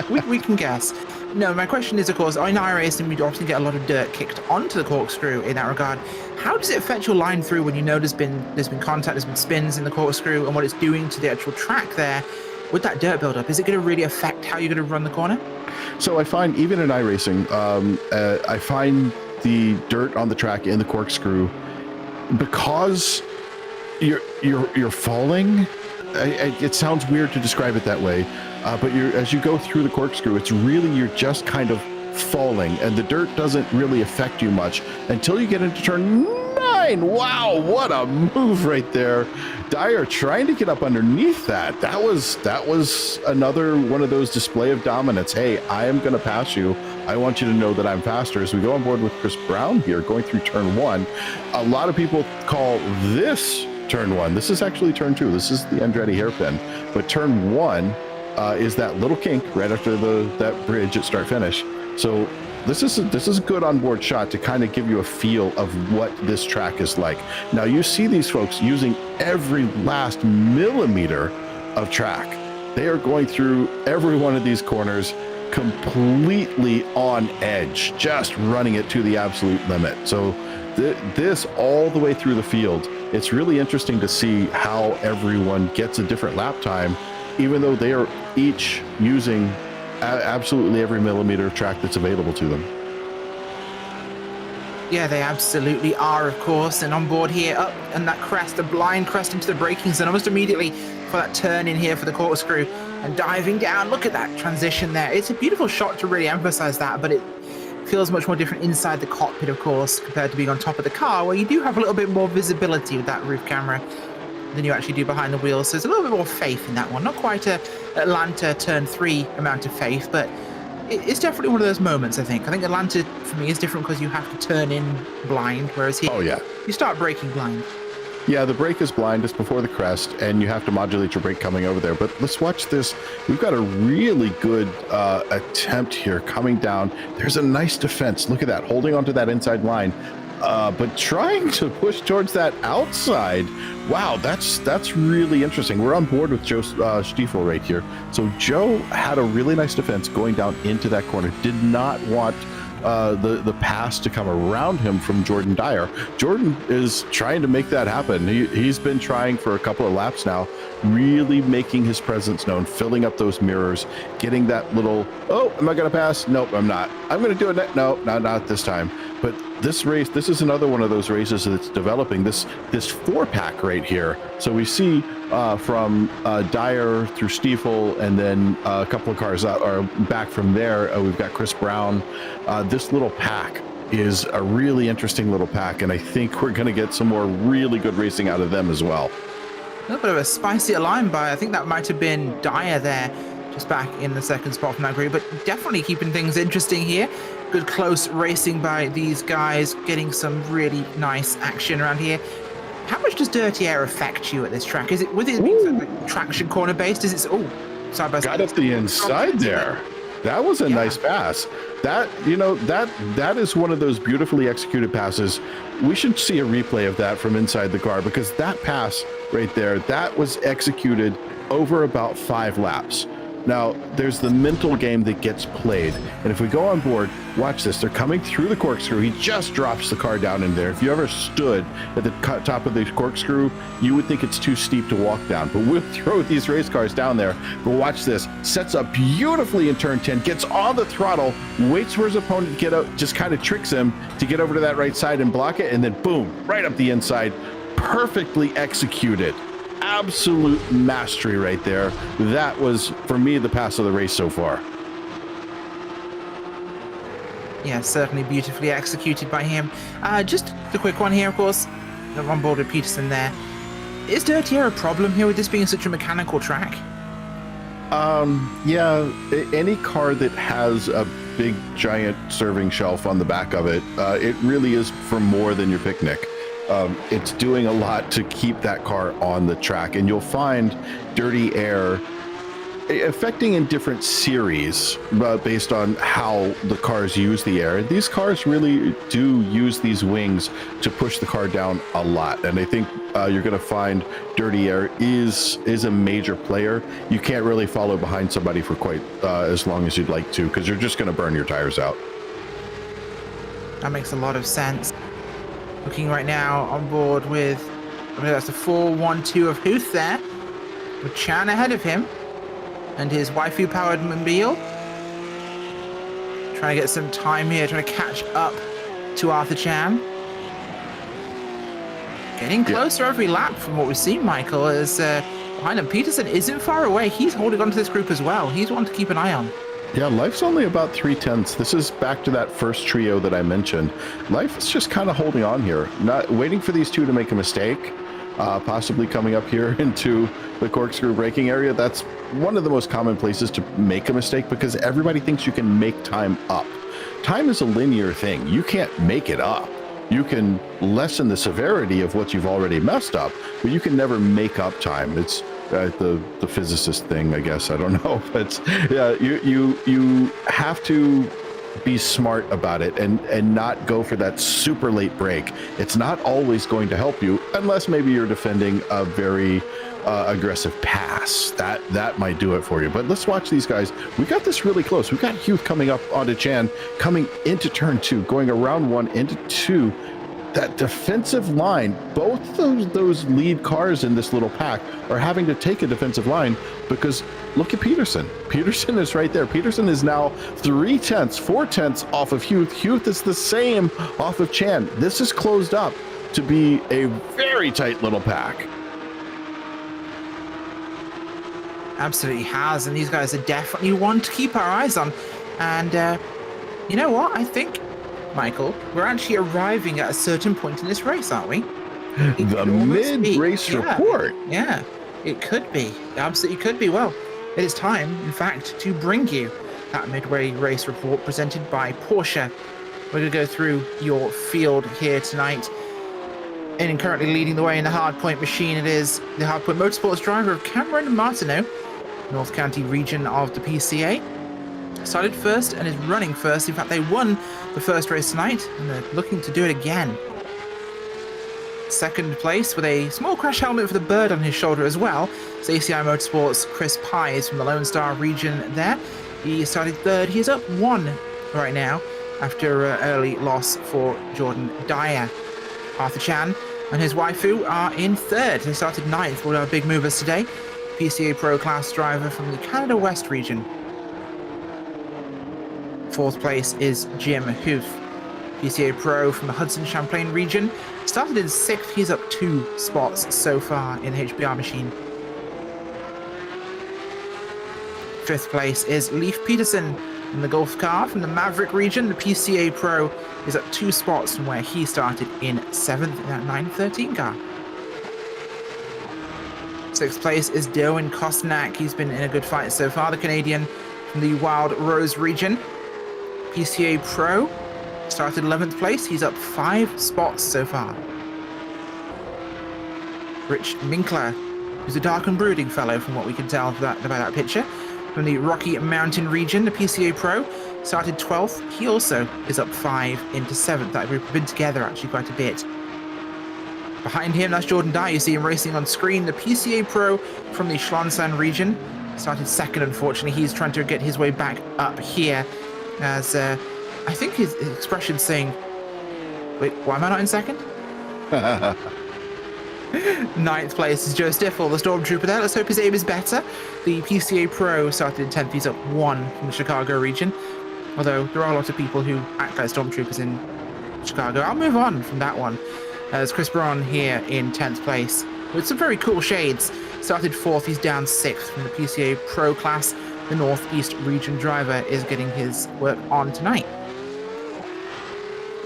we can guess. No, my question is, of course, in iRacing, we often get a lot of dirt kicked onto the corkscrew in that regard. How does it affect your line through when you know there's been contact, there's been spins in the corkscrew, and what it's doing to the actual track there with that dirt buildup? Is it going to really affect how you're going to run the corner? So I find, even in iRacing, I find the dirt on the track in the corkscrew, because you're falling. It sounds weird to describe it that way, but as you go through the corkscrew, it's really, you're just kind of falling, and the dirt doesn't really affect you much until you get into turn 9. Wow, what a move right there. Dyer trying to get up underneath that. That was another one of those display of dominance. Hey, I am going to pass you. I want you to know that I'm faster. As we go on board with Chris Brown here, going through turn 1, a lot of people call this turn 1. This is actually turn 2. This is the Andretti hairpin. But turn 1 is that little kink right after that bridge at start finish. So this is a good onboard shot to kind of give you a feel of what this track is like. Now you see these folks using every last millimeter of track. They are going through every one of these corners completely on edge, just running it to the absolute limit. So this all the way through the field, it's really interesting to see how everyone gets a different lap time, even though they are each using absolutely every millimeter of track that's available to them. Yeah, they absolutely are, of course. And on board here, up and that crest, the blind crest into the braking zone, almost immediately for that turn in here for the corkscrew and diving down. Look at that transition there. It's a beautiful shot to really emphasize that, but it feels much more different inside the cockpit, of course, compared to being on top of the car, where you do have a little bit more visibility with that roof camera than you actually do behind the wheels. So there's a little bit more faith in that one. Not quite a Atlanta turn 3 amount of faith, but it's definitely one of those moments, I think. I think Atlanta, for me, is different because you have to turn in blind, whereas here, you start braking blind. Yeah, the brake is blind just before the crest, and you have to modulate your brake coming over there. But let's watch this. We've got a really good attempt here coming down. There's a nice defense. Look at that, holding onto that inside line. But trying to push towards that outside. Wow, that's really interesting. We're on board with Joe Stiefel right here. So Joe had a really nice defense going down into that corner. Did not want the pass to come around him from Jordan Dyer. Jordan is trying to make that happen. He's been trying for a couple of laps now, really making his presence known, filling up those mirrors, getting that little, oh, am I going to pass? Nope, I'm not. I'm going to do it. No, not this time. But this race, this is another one of those races that's developing this 4-pack right here. So we see from Dyer through Stiefel, and then a couple of cars out or back from there, we've got Chris Brown. This little pack is a really interesting little pack, and I think we're going to get some more really good racing out of them as well. A little bit of a spicy line by, I think that might have been Dyer there, just back in the second spot from that group, but definitely keeping things interesting here. Good close racing by these guys, getting some really nice action around here. How much does dirty air affect you at this track? Is it, with it being like traction corner based, is it, side by side? Got up the inside there. That was a nice pass. That, that is one of those beautifully executed passes. We should see a replay of that from inside the car, because that pass right there, that was executed over about 5 laps. Now, there's the mental game that gets played. And if we go on board, watch this. They're coming through the corkscrew. He just drops the car down in there. If you ever stood at the top of the corkscrew, you would think it's too steep to walk down. But we'll throw these race cars down there. But watch this. Sets up beautifully in turn 10, gets on the throttle, waits for his opponent to get out, just kind of tricks him to get over to that right side and block it. And then boom, right up the inside. Perfectly executed. Absolute mastery right there. That was, for me, the pass of the race so far. Yeah, certainly beautifully executed by him. Just a quick one here, of course. On board with Peterson there. Is dirty air a problem here with this being such a mechanical track? Yeah, any car that has a big giant serving shelf on the back of it, it really is for more than your picnic. It's doing a lot to keep that car on the track, and you'll find dirty air affecting in different series based on how the cars use the air. These cars really do use these wings to push the car down a lot, and I think you're going to find dirty air is a major player. You can't really follow behind somebody for quite as long as you'd like to, because you're just going to burn your tires out. That makes a lot of sense. Looking right now on board with, I believe that's the 4-1-2 of Huth there, with Chan ahead of him, and his waifu-powered mobile. Trying to get some time here, trying to catch up to Arthur Chan. Getting closer every lap from what we've seen, Michael, as behind him, Peterson isn't far away. He's holding on to this group as well. He's one to keep an eye on. Yeah, Life's only about 3/10. This is back to that first trio that I mentioned. Life is just kind of holding on here, not waiting for these two to make a mistake, possibly coming up here into the corkscrew braking area. That's one of the most common places to make a mistake, because everybody thinks you can make time up. Time is a linear thing. You can't make it up. You can lessen the severity of what you've already messed up, but you can never make up time. It's the physicist thing, I guess. I don't know, but yeah, you have to be smart about it and not go for that super late break. It's not always going to help you unless maybe you're defending a very aggressive pass. That might do it for you. But let's watch these guys. We got this really close. We got Huth coming up onto Chan, coming into turn 2, going around 1 into 2. That defensive line, both those lead cars in this little pack are having to take a defensive line because look at Peterson. Peterson is right there. Peterson is now 4/10 off of Huth. Huth is the same off of Chan. This is closed up to be a very tight little pack. Absolutely has, and these guys are definitely one to keep our eyes on. And you know what? I think, Michael, we're actually arriving at a certain point in this race, aren't we? The mid-race report. Yeah, it could be. It absolutely could be. Well, it is time, in fact, to bring you that midway race report presented by Porsche. We're going to go through your field here tonight. And currently leading the way in the hardpoint machine, it is the hardpoint motorsports driver of Cameron Martineau, North County region of the PCA. Started first and is running first. In fact, they won the first race tonight and they're looking to do it again. Second place with a small crash helmet for the bird on his shoulder as well. It's ACI Motorsports Chris Pies from the Lone Star region there. He started third. He is up 1 right now after an early loss for Jordan Dyer. Arthur Chan and his waifu are in third. They started 9th with our big movers today. PCA Pro Class driver from the Canada West region. 4th place is Jim Huth, PCA Pro from the Hudson Champlain region. Started in 6th, he's up 2 spots so far in the HBR machine. 5th place is Leif Peterson in the Golf car from the Maverick region. The PCA Pro is up 2 spots from where he started in 7th in that 913 car. 6th place is Derwin Kostnak. He's been in a good fight so far, the Canadian from the Wild Rose region. PCA Pro started 11th place. He's up 5 spots so far. Rich Minkler, who's a dark and brooding fellow from what we can tell about that picture. From the Rocky Mountain region, the PCA Pro started 12th. He also is up 5 into 7th. That we've been together actually quite a bit. Behind him, that's Jordan Dye. You see him racing on screen. The PCA Pro from the Schlonsan region started 2nd, unfortunately. He's trying to get his way back up here. As I think his expression saying, wait, why am I not in 2nd? 9th place is Joe Stiffel, the Stormtrooper there. Let's hope his aim is better. The PCA Pro started in 10th. He's up 1 from the Chicago region. Although there are a lot of people who act like Stormtroopers in Chicago. I'll move on from that one. As Chris Braun here in 10th place with some very cool shades. Started 4th. He's down 6th from the PCA Pro class. The Northeast region driver is getting his work on tonight.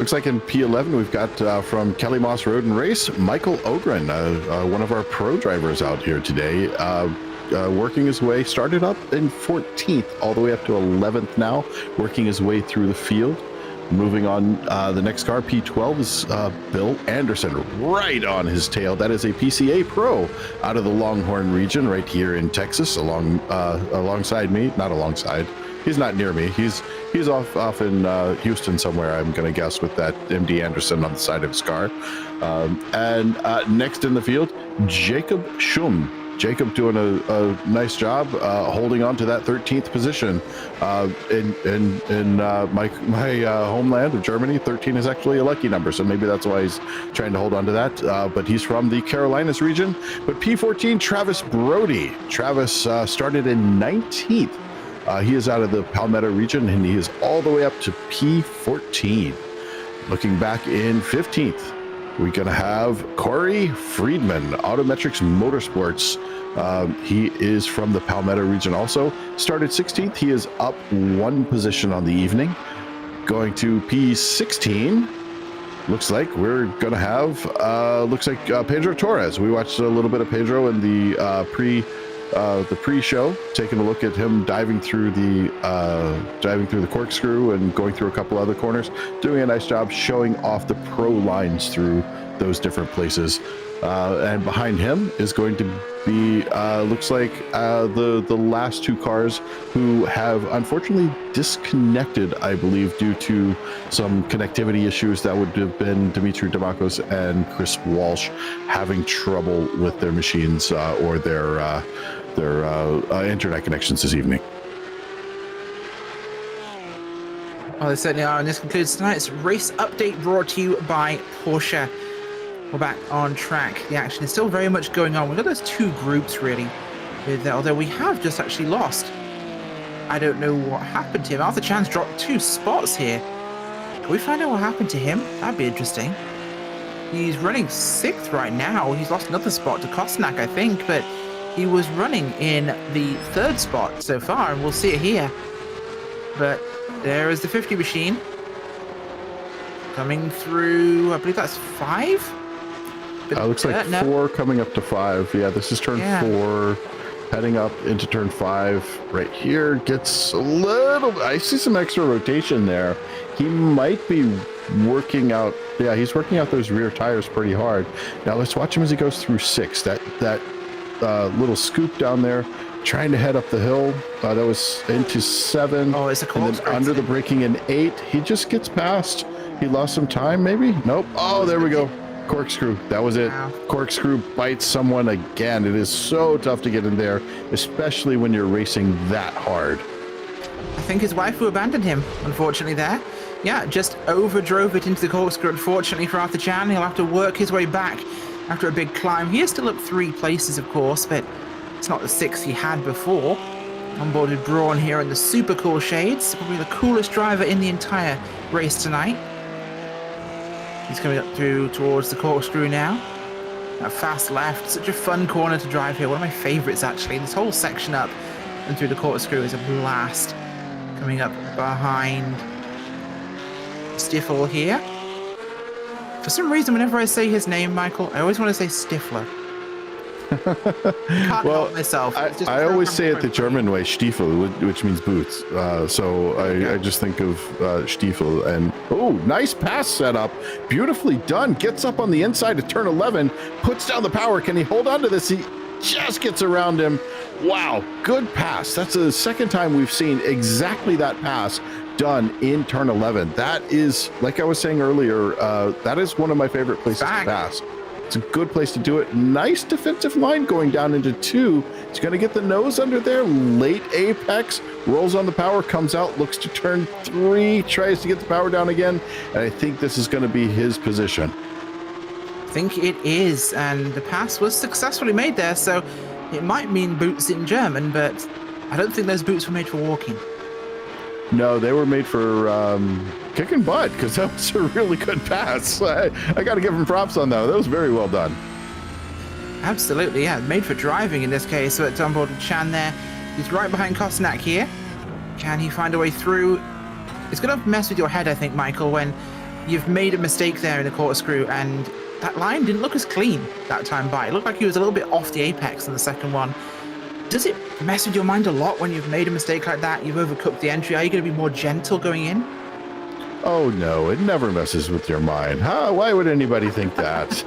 Looks like in P11 we've got from Kelly Moss Road and Race, Michael Ogren, one of our pro drivers out here today, working his way, started up in 14th, all the way up to 11th now, working his way through the field. Moving on, the next car, P12, is Bill Anderson, right on his tail. That is a PCA Pro out of the Longhorn region, right here in Texas, alongside me. Not alongside. He's not near me. He's off in Houston somewhere, I'm going to guess, with that MD Anderson on the side of his car. And next in the field, Jacob Schum. Jacob doing a nice job holding on to that 13th position. In my homeland of Germany, 13 is actually a lucky number, so maybe that's why he's trying to hold on to that. But he's from the Carolinas region. But P14, Travis Brody. Travis started in 19th. He is out of the Palmetto region, and he is all the way up to P14. Looking back in 15th, we're going to have Corey Friedman, Autometrics Motorsports. He is from the Palmetto region also. Started 16th. He is up 1 position on the evening. Going to P16. Looks like we're going to have, Pedro Torres. We watched a little bit of Pedro in the pre-show, taking a look at him diving through the corkscrew and going through a couple other corners, doing a nice job showing off the pro lines through those different places. And behind him is going to be, looks like the last two cars who have unfortunately disconnected, I believe, due to some connectivity issues. That would have been Dimitri Demakos and Chris Walsh having trouble with their machines or their internet connections this evening. Well, they certainly are, and this concludes tonight's race update brought to you by Porsche. We're back on track. The action is still very much going on. We've got those two groups, really, although we have just actually lost. I don't know what happened to him. Arthur Chan's dropped 2 spots here. Can we find out what happened to him? That'd be interesting. He's running 6th right now. He's lost another spot to Kostnak, I think, but he was running in the 3rd spot so far, and we'll see it here. But there is the 50 machine coming through. I believe that's 5. Looks like 4 coming up to 5. Yeah, this is turn 4, heading up into turn 5 right here. Gets a little, I see some extra rotation there. He might be working out, yeah, he's working out those rear tires pretty hard. Now let's watch him as he goes through 6. That little scoop down there, trying to head up the hill. That was into 7. Oh, it's a and then under the braking in 8. He just gets past. He lost some time, maybe? Nope. Oh, there we go. Corkscrew. That was it. Wow. Corkscrew bites someone again. It is so tough to get in there, especially when you're racing that hard. I think his wife who abandoned him, unfortunately, there. Yeah, just overdrove it into the corkscrew. Unfortunately for Arthur Chan, he'll have to work his way back after a big climb. He is still up 3 places, of course, but it's not the 6 he had before. Onboarded Braun here in the super cool shades. Probably the coolest driver in the entire race tonight. He's coming up through towards the corkscrew now. That fast left, such a fun corner to drive here. One of my favorites, actually. This whole section up and through the corkscrew is a blast. Coming up behind Stifel here. For some reason, whenever I say his name, Michael, I always want to say Stifler. Can't help myself. I always say it the German way, Stiefel, which means boots. I just think of Stiefel. And oh, nice pass setup, beautifully done. Gets up on the inside of turn 11, puts down the power. Can he hold on to this? He just gets around him. Wow, good pass. That's the second time we've seen exactly that pass done in turn 11. That is, like I was saying earlier, that is one of my favorite places to pass. It's a good place to do it. Nice defensive line going down into 2. He's going to get the nose under there. Late apex, rolls on the power, comes out, looks to turn 3, tries to get the power down again. And I think this is going to be his position. I think it is. And the pass was successfully made there. So it might mean boots in German, but I don't think those boots were made for walking. No, they were made for kicking butt, because that was a really good pass. I got to give him props on that. That was very well done. Absolutely, yeah. Made for driving in this case. So it's on board with Chan there. He's right behind Kostnak here. Can he find a way through? It's going to mess with your head, I think, Michael, when you've made a mistake there in the corkscrew, and that line didn't look as clean that time by. It looked like he was a little bit off the apex on the second one. Does it mess with your mind a lot when you've made a mistake like that? You've overcooked the entry. Are you going to be more gentle going in? Oh, no, it never messes with your mind. Huh? Why would anybody think that?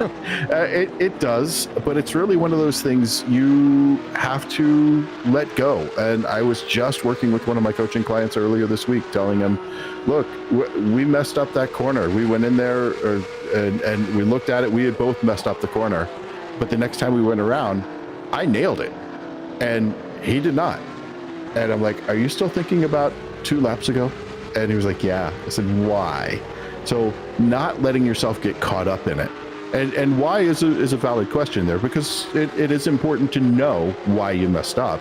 It does, but it's really one of those things you have to let go. And I was just working with one of my coaching clients earlier this week, telling him, look, we messed up that corner. We went in there and we looked at it. We had both messed up the corner. But the next time we went around, I nailed it. And he did not. And I'm like, are you still thinking about 2 laps ago? And he was like, yeah. I said, why? So not letting yourself get caught up in it. And why is a valid question there, because it is important to know why you messed up.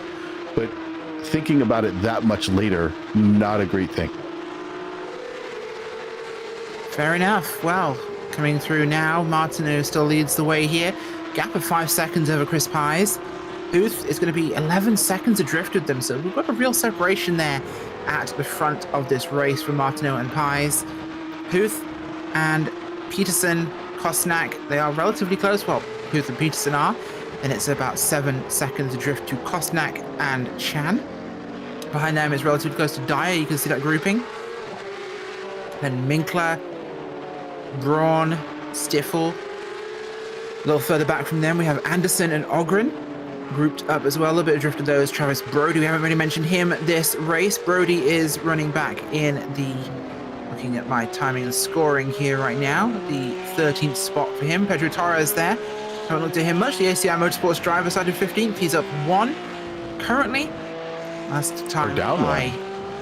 But thinking about it that much later, not a great thing. Fair enough. Well, coming through now, Martineau still leads the way here. Gap of 5 seconds over Chris Pies. Booth is going to be 11 seconds adrift with them, so we've got a real separation there at the front of this race for Martineau and Pies. Huth and Peterson, Kostnak, they are relatively close. Well, Huth and Peterson are, and it's about 7 seconds adrift to Kostnak and Chan. Behind them is relatively close to Dyer. You can see that grouping. Then Minkler, Braun, Stifel. A little further back from them, we have Anderson and Ogren grouped up as well. A bit of drift of those. Travis Brody, we haven't really mentioned him this race. Brody is running back in the, looking at my timing and scoring here right now, the 13th spot for him. Pedro Torres there. Haven't looked at him much. The ACI Motorsports driver started 15th. He's up 1 currently. Last time down one.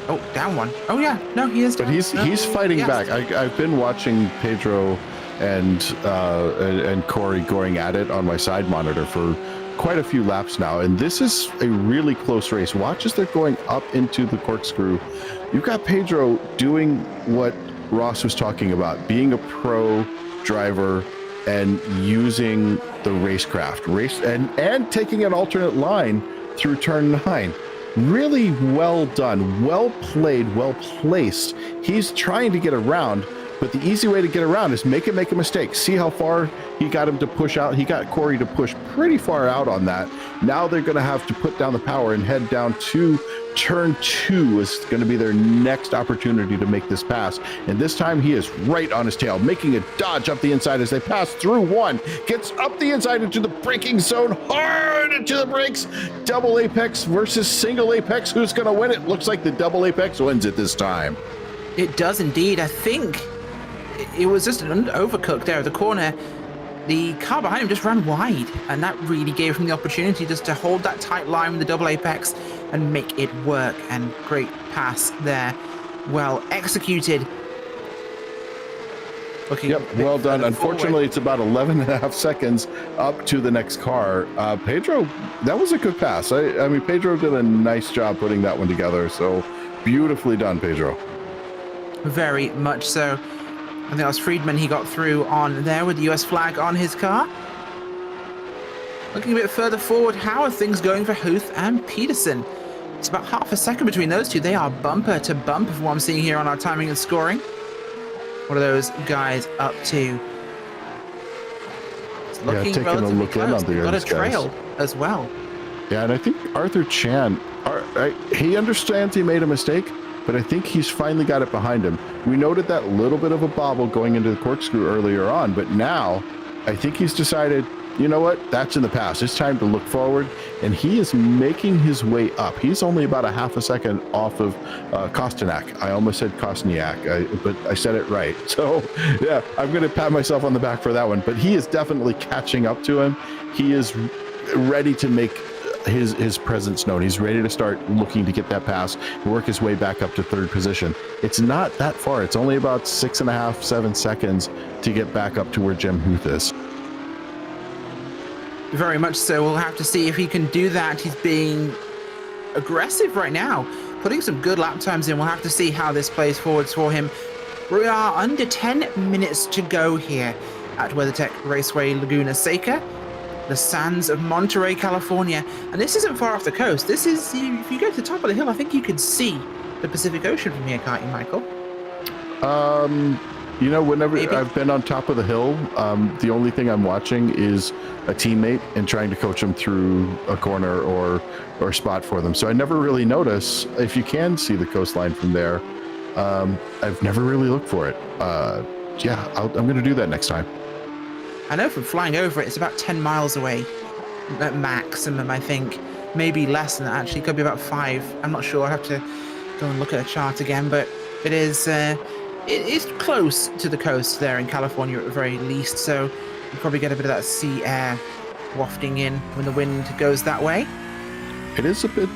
Oh, down 1. Oh yeah, no, he is down. But he's fighting back. I've been watching Pedro and Corey going at it on my side monitor for quite a few laps now, and this is a really close race. Watch as they're going up into the corkscrew. You've got Pedro doing what Ross was talking about, being a pro driver and using the racecraft, and taking an alternate line through turn 9. Really well done, well played, well placed. He's trying to get around, but the easy way to get around is make a mistake. See how far he got him to push out. He got Corey to push pretty far out on that. Now they're going to have to put down the power and head down to turn 2 is going to be their next opportunity to make this pass. And this time he is right on his tail, making a dodge up the inside as they pass through 1. Gets up the inside into the braking zone, hard into the brakes. Double apex versus single apex. Who's going to win it? Looks like the double apex wins it this time. It does indeed. I think it was just an overcook there at the corner. The car behind him just ran wide, and that really gave him the opportunity just to hold that tight line with the double apex and make it work. And great pass there, well executed. Yep, well done. Unfortunately, it's about 11 and a half seconds up to the next car. Pedro, that was a good pass. I mean, Pedro did a nice job putting that one together. So beautifully done, Pedro. Very much so. I think that was Friedman he got through on there with the US flag on his car. Looking a bit further forward, how are things going for Huth and Peterson? It's about half a second between those two. They are bumper to bumper from what I'm seeing here on our timing and scoring. What are those guys up to? It's looking taking a look close. in on They've got a trail guys as well. Yeah, and I think Arthur Chan, he understands he made a mistake, but I think he's finally got it behind him. We noted that little bit of a bobble going into the corkscrew earlier on, but now I think he's decided, you know what, that's in the past. It's time to look forward, and he is making his way up. He's only about a half a second off of Kostanak. I almost said Kostniak, but I said it right. So, yeah, I'm going to pat myself on the back for that one, but he is definitely catching up to him. He is ready to make his presence known. He's ready to start looking to get that pass and work his way back up to 3rd position. It's not that far. It's only about 6.5, 7 seconds to get back up to where Jim Huth is. Very much so. We'll have to see if he can do that. He's being aggressive right now, putting some good lap times in. We'll have to see how this plays forwards for him. We are under 10 minutes to go here at WeatherTech Raceway Laguna Seca, the sands of Monterey, California. And this isn't far off the coast. This is, if you go to the top of the hill, I think you can see the Pacific Ocean from here, can't you, Michael? You know, whenever Maybe. I've been on top of the hill, the only thing I'm watching is a teammate and trying to coach them through a corner or spot for them. So I never really notice if you can see the coastline from there. I've never really looked for it. Yeah, I'm going to do that next time. I know from flying over it, it's about 10 miles away at maximum, I think. Maybe less than that, actually. Could be about 5. I'm not sure. I have to go and look at a chart again, but it is close to the coast there in California at the very least, so you probably get a bit of that sea air wafting in when the wind goes that way. It is a bit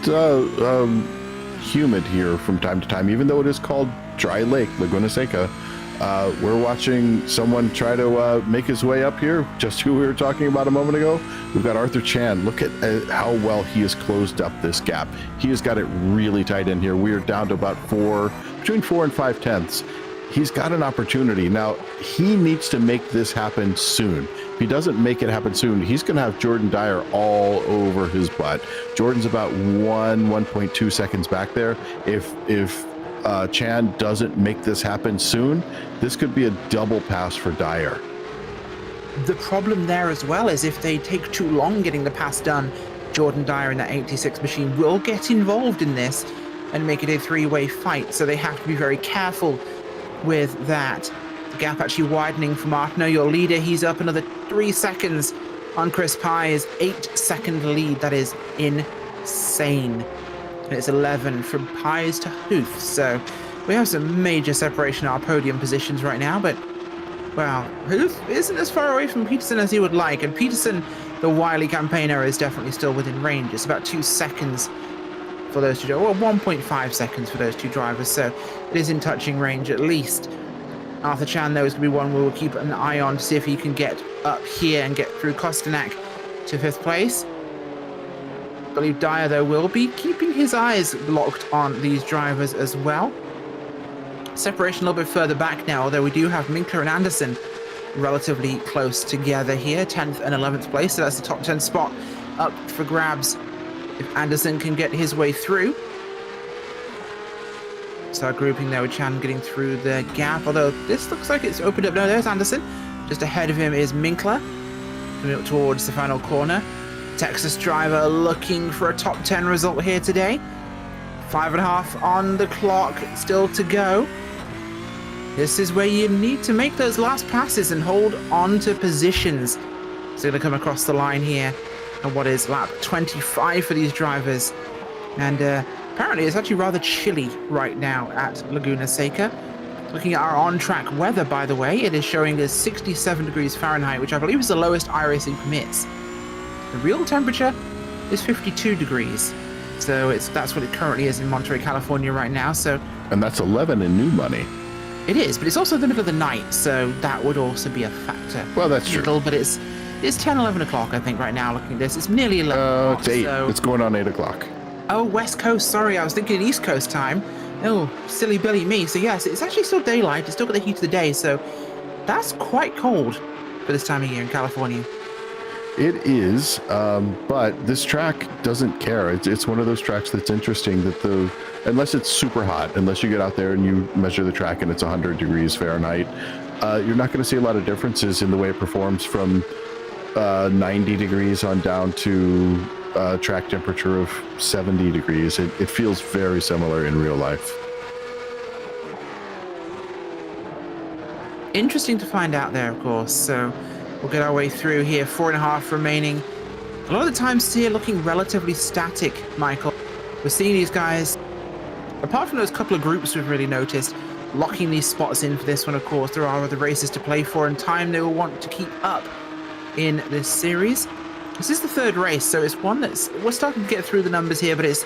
humid here from time to time, even though it is called Dry Lake, Laguna Seca. We're watching someone try to make his way up here, just who we were talking about a moment ago. We've got Arthur Chan. Look at how well he has closed up this gap. He has got it really tight in here. We are down to about between 4 and 5 tenths. He's got an opportunity. Now, he needs to make this happen soon. If he doesn't make it happen soon, he's going to have Jordan Dyer all over his butt. Jordan's about 1.2 seconds back there. If Chan doesn't make this happen soon, this could be a double pass for Dyer. The problem there as well is if they take too long getting the pass done, Jordan Dyer in that 86 machine will get involved in this and make it a 3-way fight. So they have to be very careful with that. The gap actually widening for Martino, your leader. He's up another 3 seconds on Chris Pye's 8-second lead. That is insane. And it's 11 from Pye's to Huth. So we have some major separation in our podium positions right now, but well, Huth isn't as far away from Peterson as he would like, and Peterson, the wily campaigner, is definitely still within range. It's about 2 seconds for those two, well, 1.5 seconds for those two drivers, so it is in touching range at least. Arthur Chan, though, is going to be one we will keep an eye on to see if he can get up here and get through Kostanak to 5th place. I believe Dyer, though, will be keeping his eyes locked on these drivers as well. Separation a little bit further back now, although we do have Minkler and Anderson relatively close together here, 10th and 11th place, so that's the top 10 spot up for grabs if Anderson can get his way through. So our grouping there with Chan getting through the gap, although this looks like it's opened up. No, there's Anderson. Just ahead of him is Minkler, coming up towards the final corner. Texas driver looking for a top 10 result here today. 5.5 on the clock, still to go. This is where you need to make those last passes and hold on to positions. So going to come across the line here and what is lap 25 for these drivers. And apparently it's actually rather chilly right now at Laguna Seca. Looking at our on-track weather, by the way, it is showing us 67 degrees Fahrenheit, which I believe is the lowest iRacing permits. The real temperature is 52 degrees. So that's what it currently is in Monterey, California right now. So, and that's 11 in new money. It is, but it's also the middle of the night, so that would also be a factor. Well, that's true. But it's 10, 11 o'clock, I think, right now, looking at this. It's nearly 11 it's 8. So... It's going on 8 o'clock. Oh, West Coast, sorry. I was thinking East Coast time. Oh, silly Billy me. So, yes, it's actually still daylight. It's still got the heat of the day, so that's quite cold for this time of year in California. It is, but this track doesn't care. It's one of those tracks that's interesting that unless it's super hot, unless you get out there and you measure the track and it's 100 degrees Fahrenheit, you're not going to see a lot of differences in the way it performs from 90 degrees on down to track temperature of 70 degrees. It feels very similar in real life. Interesting to find out there, of course. So we'll get our way through here. 4.5 remaining. A lot of the times here looking relatively static, Michael. We're seeing these guys, apart from those couple of groups we've really noticed, locking these spots in for this one, of course. There are other races to play for and time they will want to keep up in this series. This is the third race, so it's one we're starting to get through the numbers here, but it's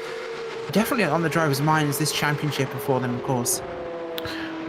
definitely on the drivers' minds, this championship before them, of course.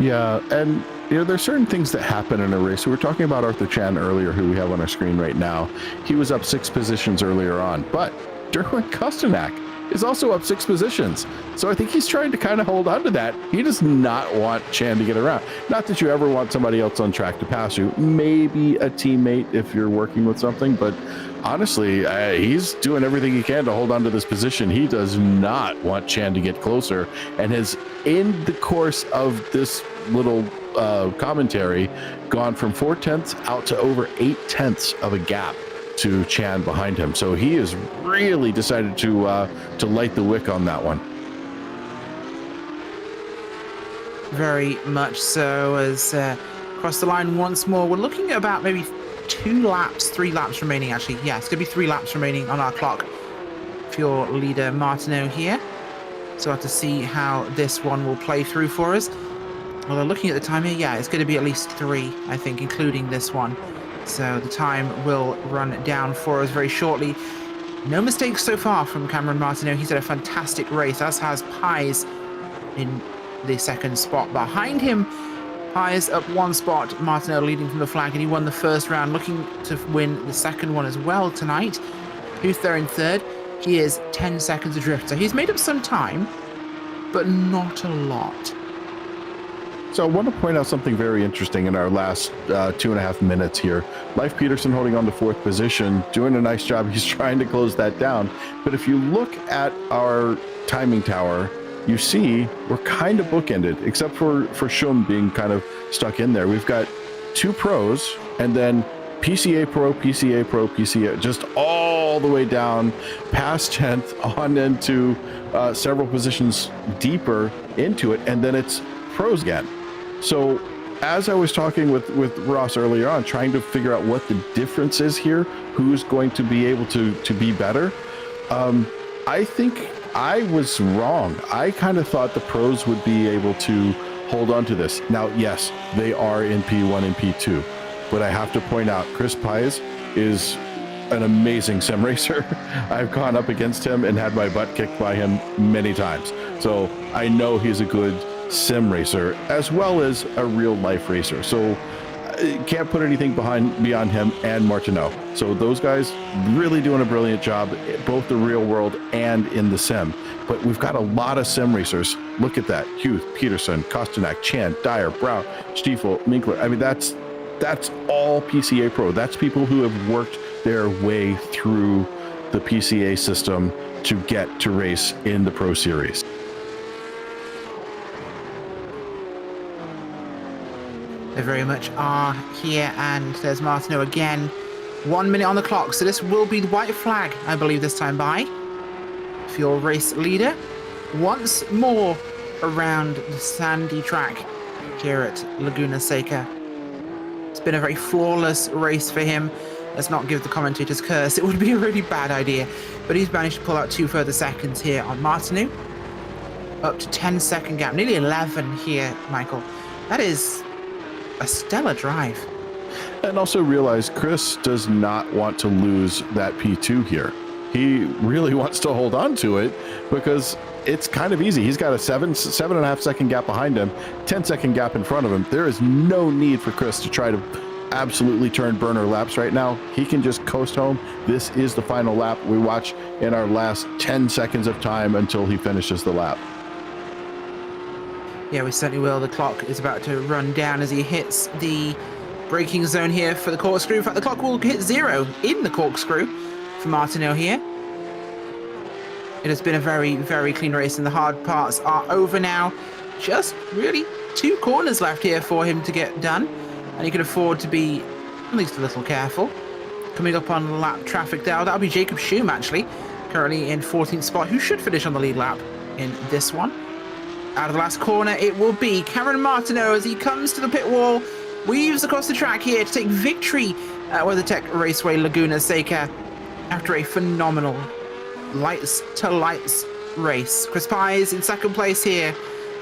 Yeah, and there's certain things that happen in a race. We were talking about Arthur Chan earlier, who we have on our screen right now. He was up 6 positions earlier on, but Derwin Kostanak is also up 6 positions. So I think he's trying to kind of hold on to that. He does not want Chan to get around. Not that you ever want somebody else on track to pass you. Maybe a teammate if you're working with something, but honestly, he's doing everything he can to hold on to this position. He does not want Chan to get closer, and has, in the course of this little commentary, gone from 4/10 out to over 8/10 of a gap to Chan behind him. So he has really decided to light the wick on that one. Very much so. As across the line once more, we're looking at about maybe 3 laps remaining, actually. Yeah, it's going to be 3 laps remaining on our clock for your leader Martino here. So we'll have to see how this one will play through for us. Well, looking at the time here, yeah, it's going to be at least 3, I think, including this one. So the time will run down for us very shortly. No mistakes so far from Cameron Martino. He's had a fantastic race, as has Pye's in the 2nd spot. Behind him, Pye's up 1 spot, Martino leading from the flag, and he won the 1st round, looking to win the 2nd one as well tonight. Who's there in 3rd? He is 10 seconds adrift, so he's made up some time, but not a lot. So I want to point out something very interesting in our last 2.5 minutes here. Leif Peterson holding on to 4th position, doing a nice job. He's trying to close that down. But if you look at our timing tower, you see we're kind of bookended, except for Shum being kind of stuck in there. We've got 2 pros, and then PCA Pro, PCA Pro, PCA, just all the way down past 10th on into several positions deeper into it, and then it's pros again. So as I was talking with Ross earlier on, trying to figure out what the difference is here, who's going to be able to be better, I think I was wrong. I kind of thought the pros would be able to hold on to this. Now, yes, they are in P1 and P2, but I have to point out Chris Pies is an amazing sim racer. I've gone up against him and had my butt kicked by him many times. So I know he's a good sim racer as well as a real life racer. So can't put anything beyond him and Martineau. So those guys really doing a brilliant job, both the real world and in the sim. But we've got a lot of sim racers. Look at that: Huth, Peterson, Kostanak, Chan, Dyer, Brown, Stiefel, Minkler. I mean, that's all PCA Pro. That's people who have worked their way through the PCA system to get to race in the Pro Series. They very much are here, and there's Martineau again. 1 minute on the clock, so this will be the white flag, I believe, this time by for your race leader. Once more around the sandy track here at Laguna Seca. It's been a very flawless race for him. Let's not give the commentators curse. It would be a really bad idea. But he's managed to pull out 2 further seconds here on Martineau. Up to 10-second gap, nearly 11 here, Michael. That is a stellar drive. And also realize Chris does not want to lose that P2 here. He really wants to hold on to it because it's kind of easy. He's got a 7.5 second gap behind him, 10-second gap in front of him. There is no need for Chris to try to absolutely turn burner laps right now. He can just coast home. This is the final lap we watch in our last 10 seconds of time until he finishes the lap. Yeah, we certainly will. The clock is about to run down as he hits the braking zone here for the corkscrew. In fact, the clock will hit 0 in the corkscrew for Martineau here. It has been a very, very clean race, and the hard parts are over now. Just really 2 corners left here for him to get done, and he can afford to be at least a little careful. Coming up on the lap traffic there, that'll be Jacob Schum, actually, currently in 14th spot, who should finish on the lead lap in this one. Out of the last corner, it will be Cameron Martineau as he comes to the pit wall, weaves across the track here to take victory at WeatherTech Raceway Laguna Seca after a phenomenal lights to lights race. Chris Pies in 2nd place here,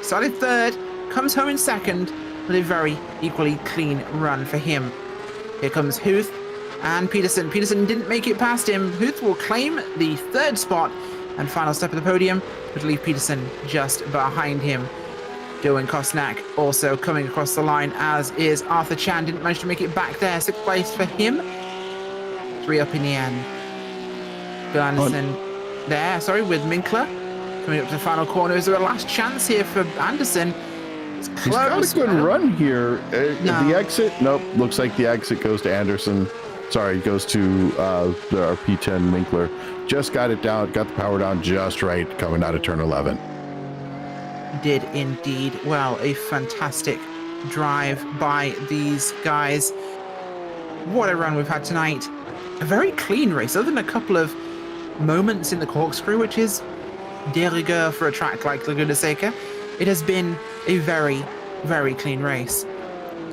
started 3rd, comes home in 2nd with a very equally clean run for him. Here comes Huth and Peterson. Peterson didn't make it past him. Huth will claim the 3rd spot and final step of the podium, but leave Peterson just behind him. Dylan Kosnak also coming across the line, as is Arthur Chan. Didn't manage to make it back there. 6th place for him. 3 up in the end. Bill Anderson there, with Minkler. Coming up to the final corner. Is there a last chance here for Anderson? It's close. He's got a good run here. The exit, nope. Looks like the exit goes to Anderson. Sorry, goes to our P10 Minkler. Just got it down, got the power down just right coming out of turn 11. Did indeed. Well, a fantastic drive by these guys. What a run we've had tonight. A very clean race, other than a couple of moments in the corkscrew, which is de rigueur for a track like Laguna Seca. It has been a very, very clean race.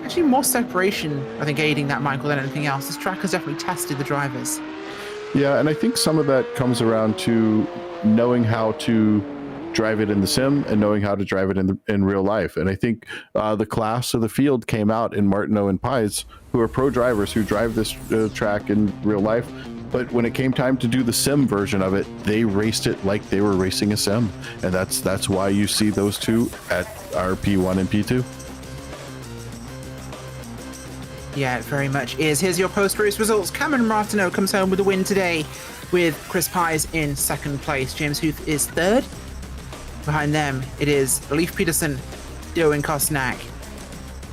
Actually, more separation, I think, aiding that, Michael, than anything else. This track has definitely tested the drivers. Yeah, and I think some of that comes around to knowing how to drive it in the sim and knowing how to drive it in real life. And I think the class of the field came out in Martineau and Pies, who are pro drivers who drive this track in real life. But when it came time to do the sim version of it, they raced it like they were racing a sim. And that's why you see those two at our P1 and P2. Yeah, it very much is. Here's your post-race results. Cameron Martineau comes home with a win today, with Chris Pies in 2nd place. James Huth is 3rd. Behind them, it is Leif Peterson, Dylan Kosnak,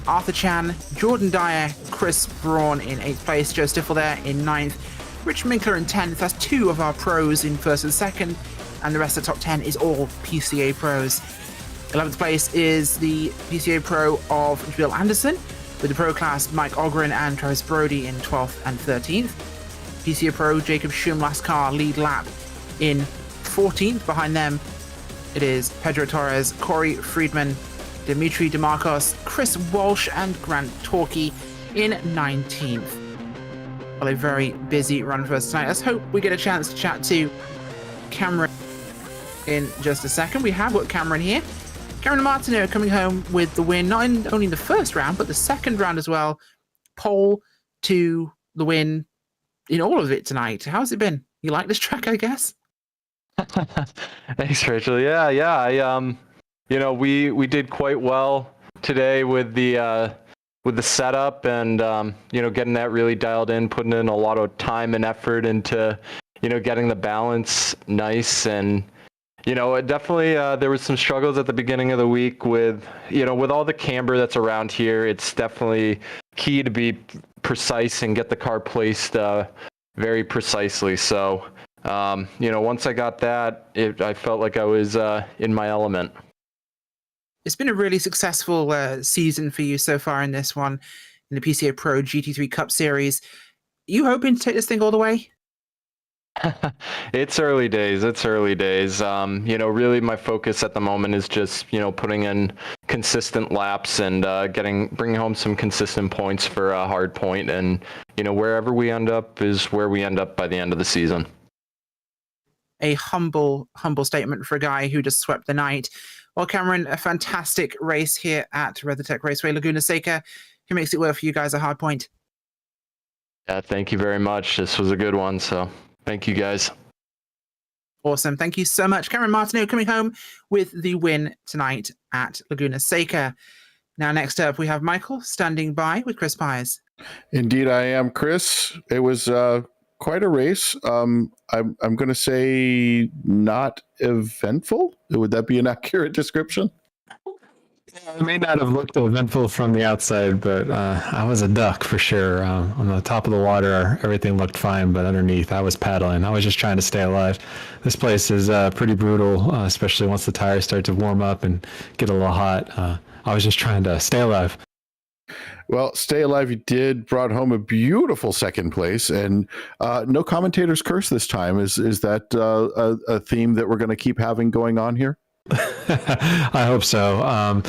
Arthur Chan, Jordan Dyer, Chris Braun in 8th place, Joe Stiffel there in 9th, Rich Minkler in 10th. That's 2 of our pros in 1st and 2nd, and the rest of the top 10 is all PCA pros. 11th place is the PCA pro of Bill Anderson, with the pro class Mike Ogren and Travis Brody in 12th and 13th. PCA pro Jacob Schum last car lead lap in 14th. Behind them, it is Pedro Torres, Corey Friedman, Dimitri DeMarcos, Chris Walsh, and Grant Torquay in 19th. Well, a very busy run for us tonight. Let's hope we get a chance to chat to Cameron in just a second. We have got Cameron here. Cameron Martineau coming home with the win, not in only the first round, but the second round as well. Pole to the win in all of it tonight. How's it been? You like this track, I guess? Thanks, Rachel. Yeah. We did quite well today with the setup and getting that really dialed in, putting in a lot of time and effort into getting the balance nice. And it definitely there was some struggles at the beginning of the week with with all the camber that's around here. It's definitely key to be precise and get the car placed very precisely. So once I got that, I felt like I was in my element. It's been a really successful season for you so far in this one, in the PCA Pro GT3 Cup Series. Are you hoping to take this thing all the way? It's early days. Really my focus at the moment is just, putting in consistent laps and bringing home some consistent points for a hard point. And, wherever we end up is where we end up by the end of the season. A humble statement for a guy who just swept the night. Well, Cameron, a fantastic race here at WeatherTech Raceway, Laguna Seca. Who makes it work for you guys a hard point? Yeah, thank you very much. This was a good one, so thank you guys. Awesome. Thank you so much. Cameron Martineau coming home with the win tonight at Laguna Seca. Now, next up, we have Michael standing by with Chris Pies. Indeed, I am, Chris. It was quite a race. I'm going to say not eventful. Would that be an accurate description? It may not have looked eventful from the outside, but I was a duck for sure. On the top of the water, everything looked fine, but underneath, I was paddling. I was just trying to stay alive. This place is pretty brutal, especially once the tires start to warm up and get a little hot. I was just trying to stay alive. Well, stay alive you did, brought home a beautiful second place, and no commentator's curse this time. Is that a theme that we're going to keep having going on here? I hope so.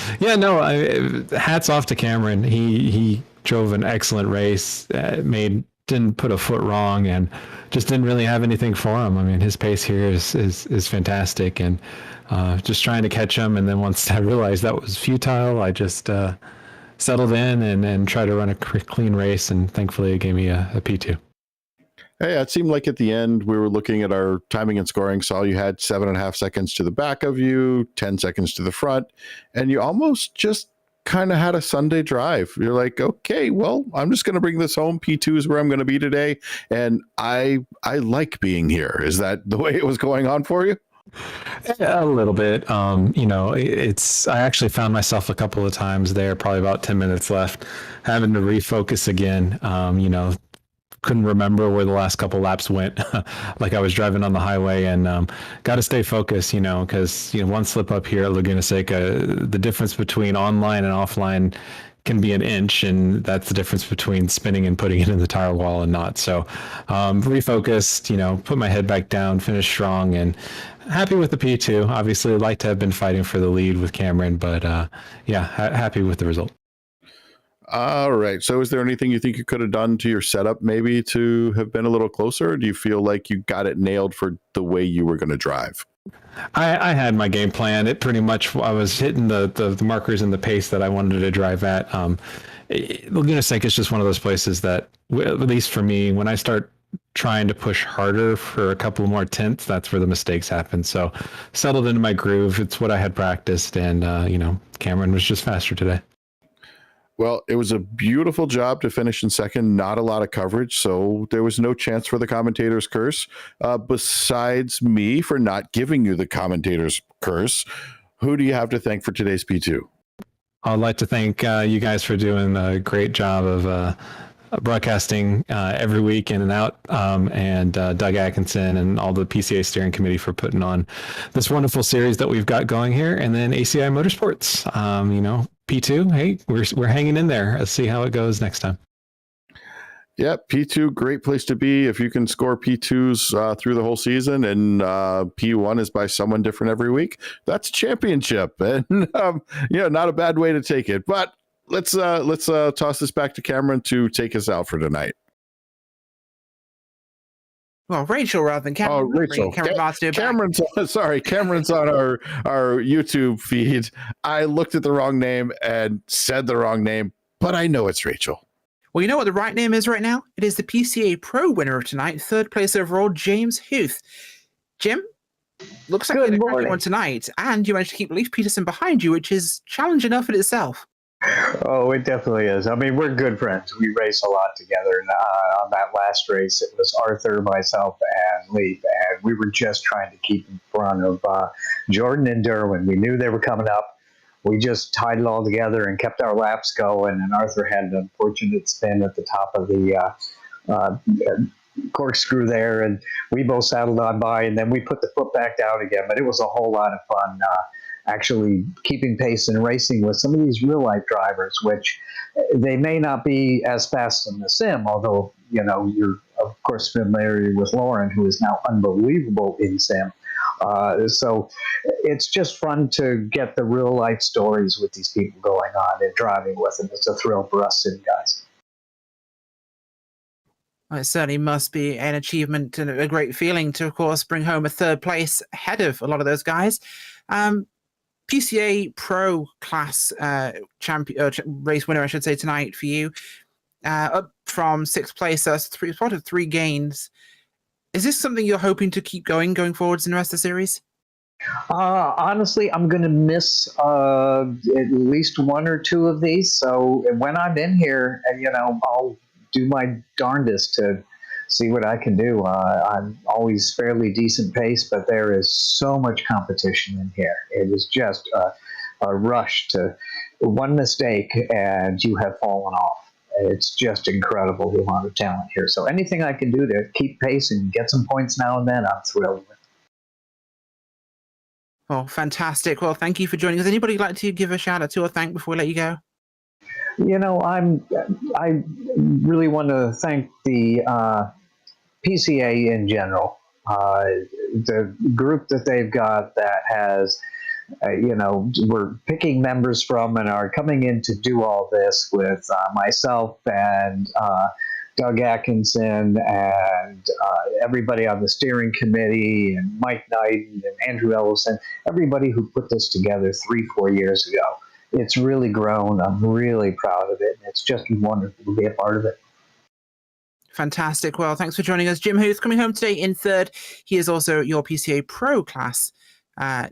Hats off to Cameron. He drove an excellent race, didn't put a foot wrong, and just didn't really have anything for him. I mean, his pace here is fantastic, and just trying to catch him. And then once I realized that was futile, I just settled in and tried to run a clean race, and thankfully it gave me a P2. Hey, it seemed like at the end we were looking at our timing and scoring, saw you had 7.5 seconds to the back of you, 10 seconds to the front, and you almost just kind of had a Sunday drive. You're like, okay, well, I'm just going to bring this home. P2 is where I'm going to be today, and I like being here. Is that the way it was going on for you? A little bit. I actually found myself a couple of times there, probably about 10 minutes left, having to refocus again. Couldn't remember where the last couple laps went. Like I was driving on the highway, and got to stay focused, because one slip up here at Laguna Seca, the difference between online and offline can be an inch, and that's the difference between spinning and putting it in the tire wall and not. So refocused, put my head back down, finished strong, and happy with the P2. Obviously, I'd like to have been fighting for the lead with Cameron, but happy with the result. All right. So is there anything you think you could have done to your setup maybe to have been a little closer? Or do you feel like you got it nailed for the way you were going to drive? I had my game plan. It pretty much, I was hitting the markers and the pace that I wanted to drive at. Laguna Seca is just one of those places that, at least for me, when I start trying to push harder for a couple more tenths, that's where the mistakes happen. So settled into my groove. It's what I had practiced, and Cameron was just faster today. Well, it was a beautiful job to finish in second. Not a lot of coverage, so there was no chance for the commentator's curse. Besides me for not giving you the commentator's curse, who do you have to thank for today's P2? I'd like to thank you guys for doing a great job of broadcasting every week in and out, and Doug Atkinson and all the PCA steering committee for putting on this wonderful series that we've got going here. And then ACI Motorsports, P2, hey, we're hanging in there. Let's see how it goes next time. Yeah, P2, great place to be if you can score P2s through the whole season, and P1 is by someone different every week. That's championship, and not a bad way to take it. But let's toss this back to Cameron to take us out for tonight. Well, Rachel rather than Cameron. Oh, Rachel. Cameron's on our YouTube feed. I looked at the wrong name and said the wrong name, but I know it's Rachel. Well, you know what the right name is right now? It is the PCA Pro winner of tonight, third place overall, James Huth. Jim, looks like you had a great one tonight, and you managed to keep Leif Peterson behind you, which is challenge enough in itself. Oh, it definitely is. I mean, we're good friends. We race a lot together. And on that last race, it was Arthur, myself, and Leif, and we were just trying to keep in front of Jordan and Derwin. We knew they were coming up. We just tied it all together and kept our laps going, and Arthur had an unfortunate spin at the top of the corkscrew there, and we both saddled on by, and then we put the foot back down again. But it was a whole lot of fun actually keeping pace and racing with some of these real-life drivers, which they may not be as fast in the sim, although, you're, of course, familiar with Lauren, who is now unbelievable in sim. So it's just fun to get the real life stories with these people going on and driving with them. It's a thrill for us sim guys. Well, it certainly must be an achievement and a great feeling to, of course, bring home a third place ahead of a lot of those guys. PCA Pro class race winner, I should say, tonight for you, up from sixth place. So that's three gains. Is this something you're hoping to keep going forwards in the rest of the series? Honestly, I'm going to miss at least one or two of these. So when I'm in here, I'll do my darndest to see what I can do. I'm always fairly decent pace, but there is so much competition in here. It is just a rush to one mistake and you have fallen off. It's just incredible, the amount of talent here. So anything I can do to keep pace and get some points now and then, I'm thrilled with. Oh, fantastic. Well, thank you for joining us. Anybody like to give a shout out to or thank before we let you go? I really want to thank the PCA in general. The group that they've got that has we're picking members from and are coming in to do all this with myself and Doug Atkinson and everybody on the steering committee and Mike Knight and Andrew Ellison, everybody who put this together 3-4 years ago. It's really grown. I'm really proud of it. It's just wonderful to be a part of it. Fantastic. Well, thanks for joining us. Jim Huth coming home today in third. He is also your PCA Pro class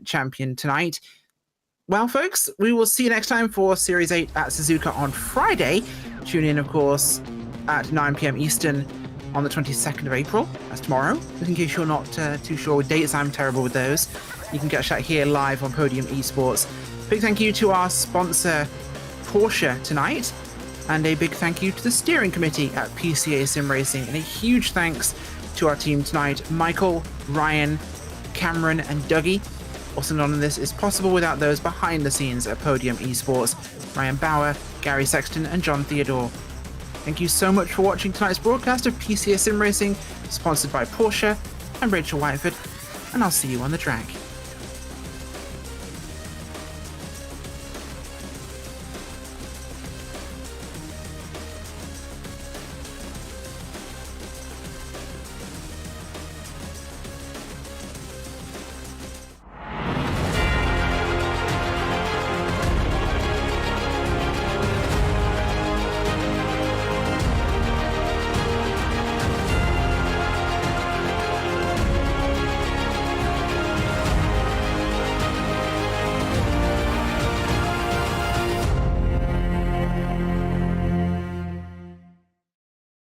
champion tonight. Well, folks, we will see you next time for Series 8 at Suzuka on Friday. Tune in, of course, at 9 p.m. Eastern on the 22nd of April. That's tomorrow. In case you're not too sure with dates, I'm terrible with those. You can get a shot here live on Podium Esports. Big thank you to our sponsor, Porsche, tonight. And a big thank you to the steering committee at PCA Sim Racing. And a huge thanks to our team tonight, Michael, Ryan, Cameron, and Dougie. Also, none of this is possible without those behind the scenes at Podium Esports, Ryan Bauer, Gary Sexton, and John Theodore. Thank you so much for watching tonight's broadcast of PCA Sim Racing, sponsored by Porsche and Rachel Whiteford, and I'll see you on the track.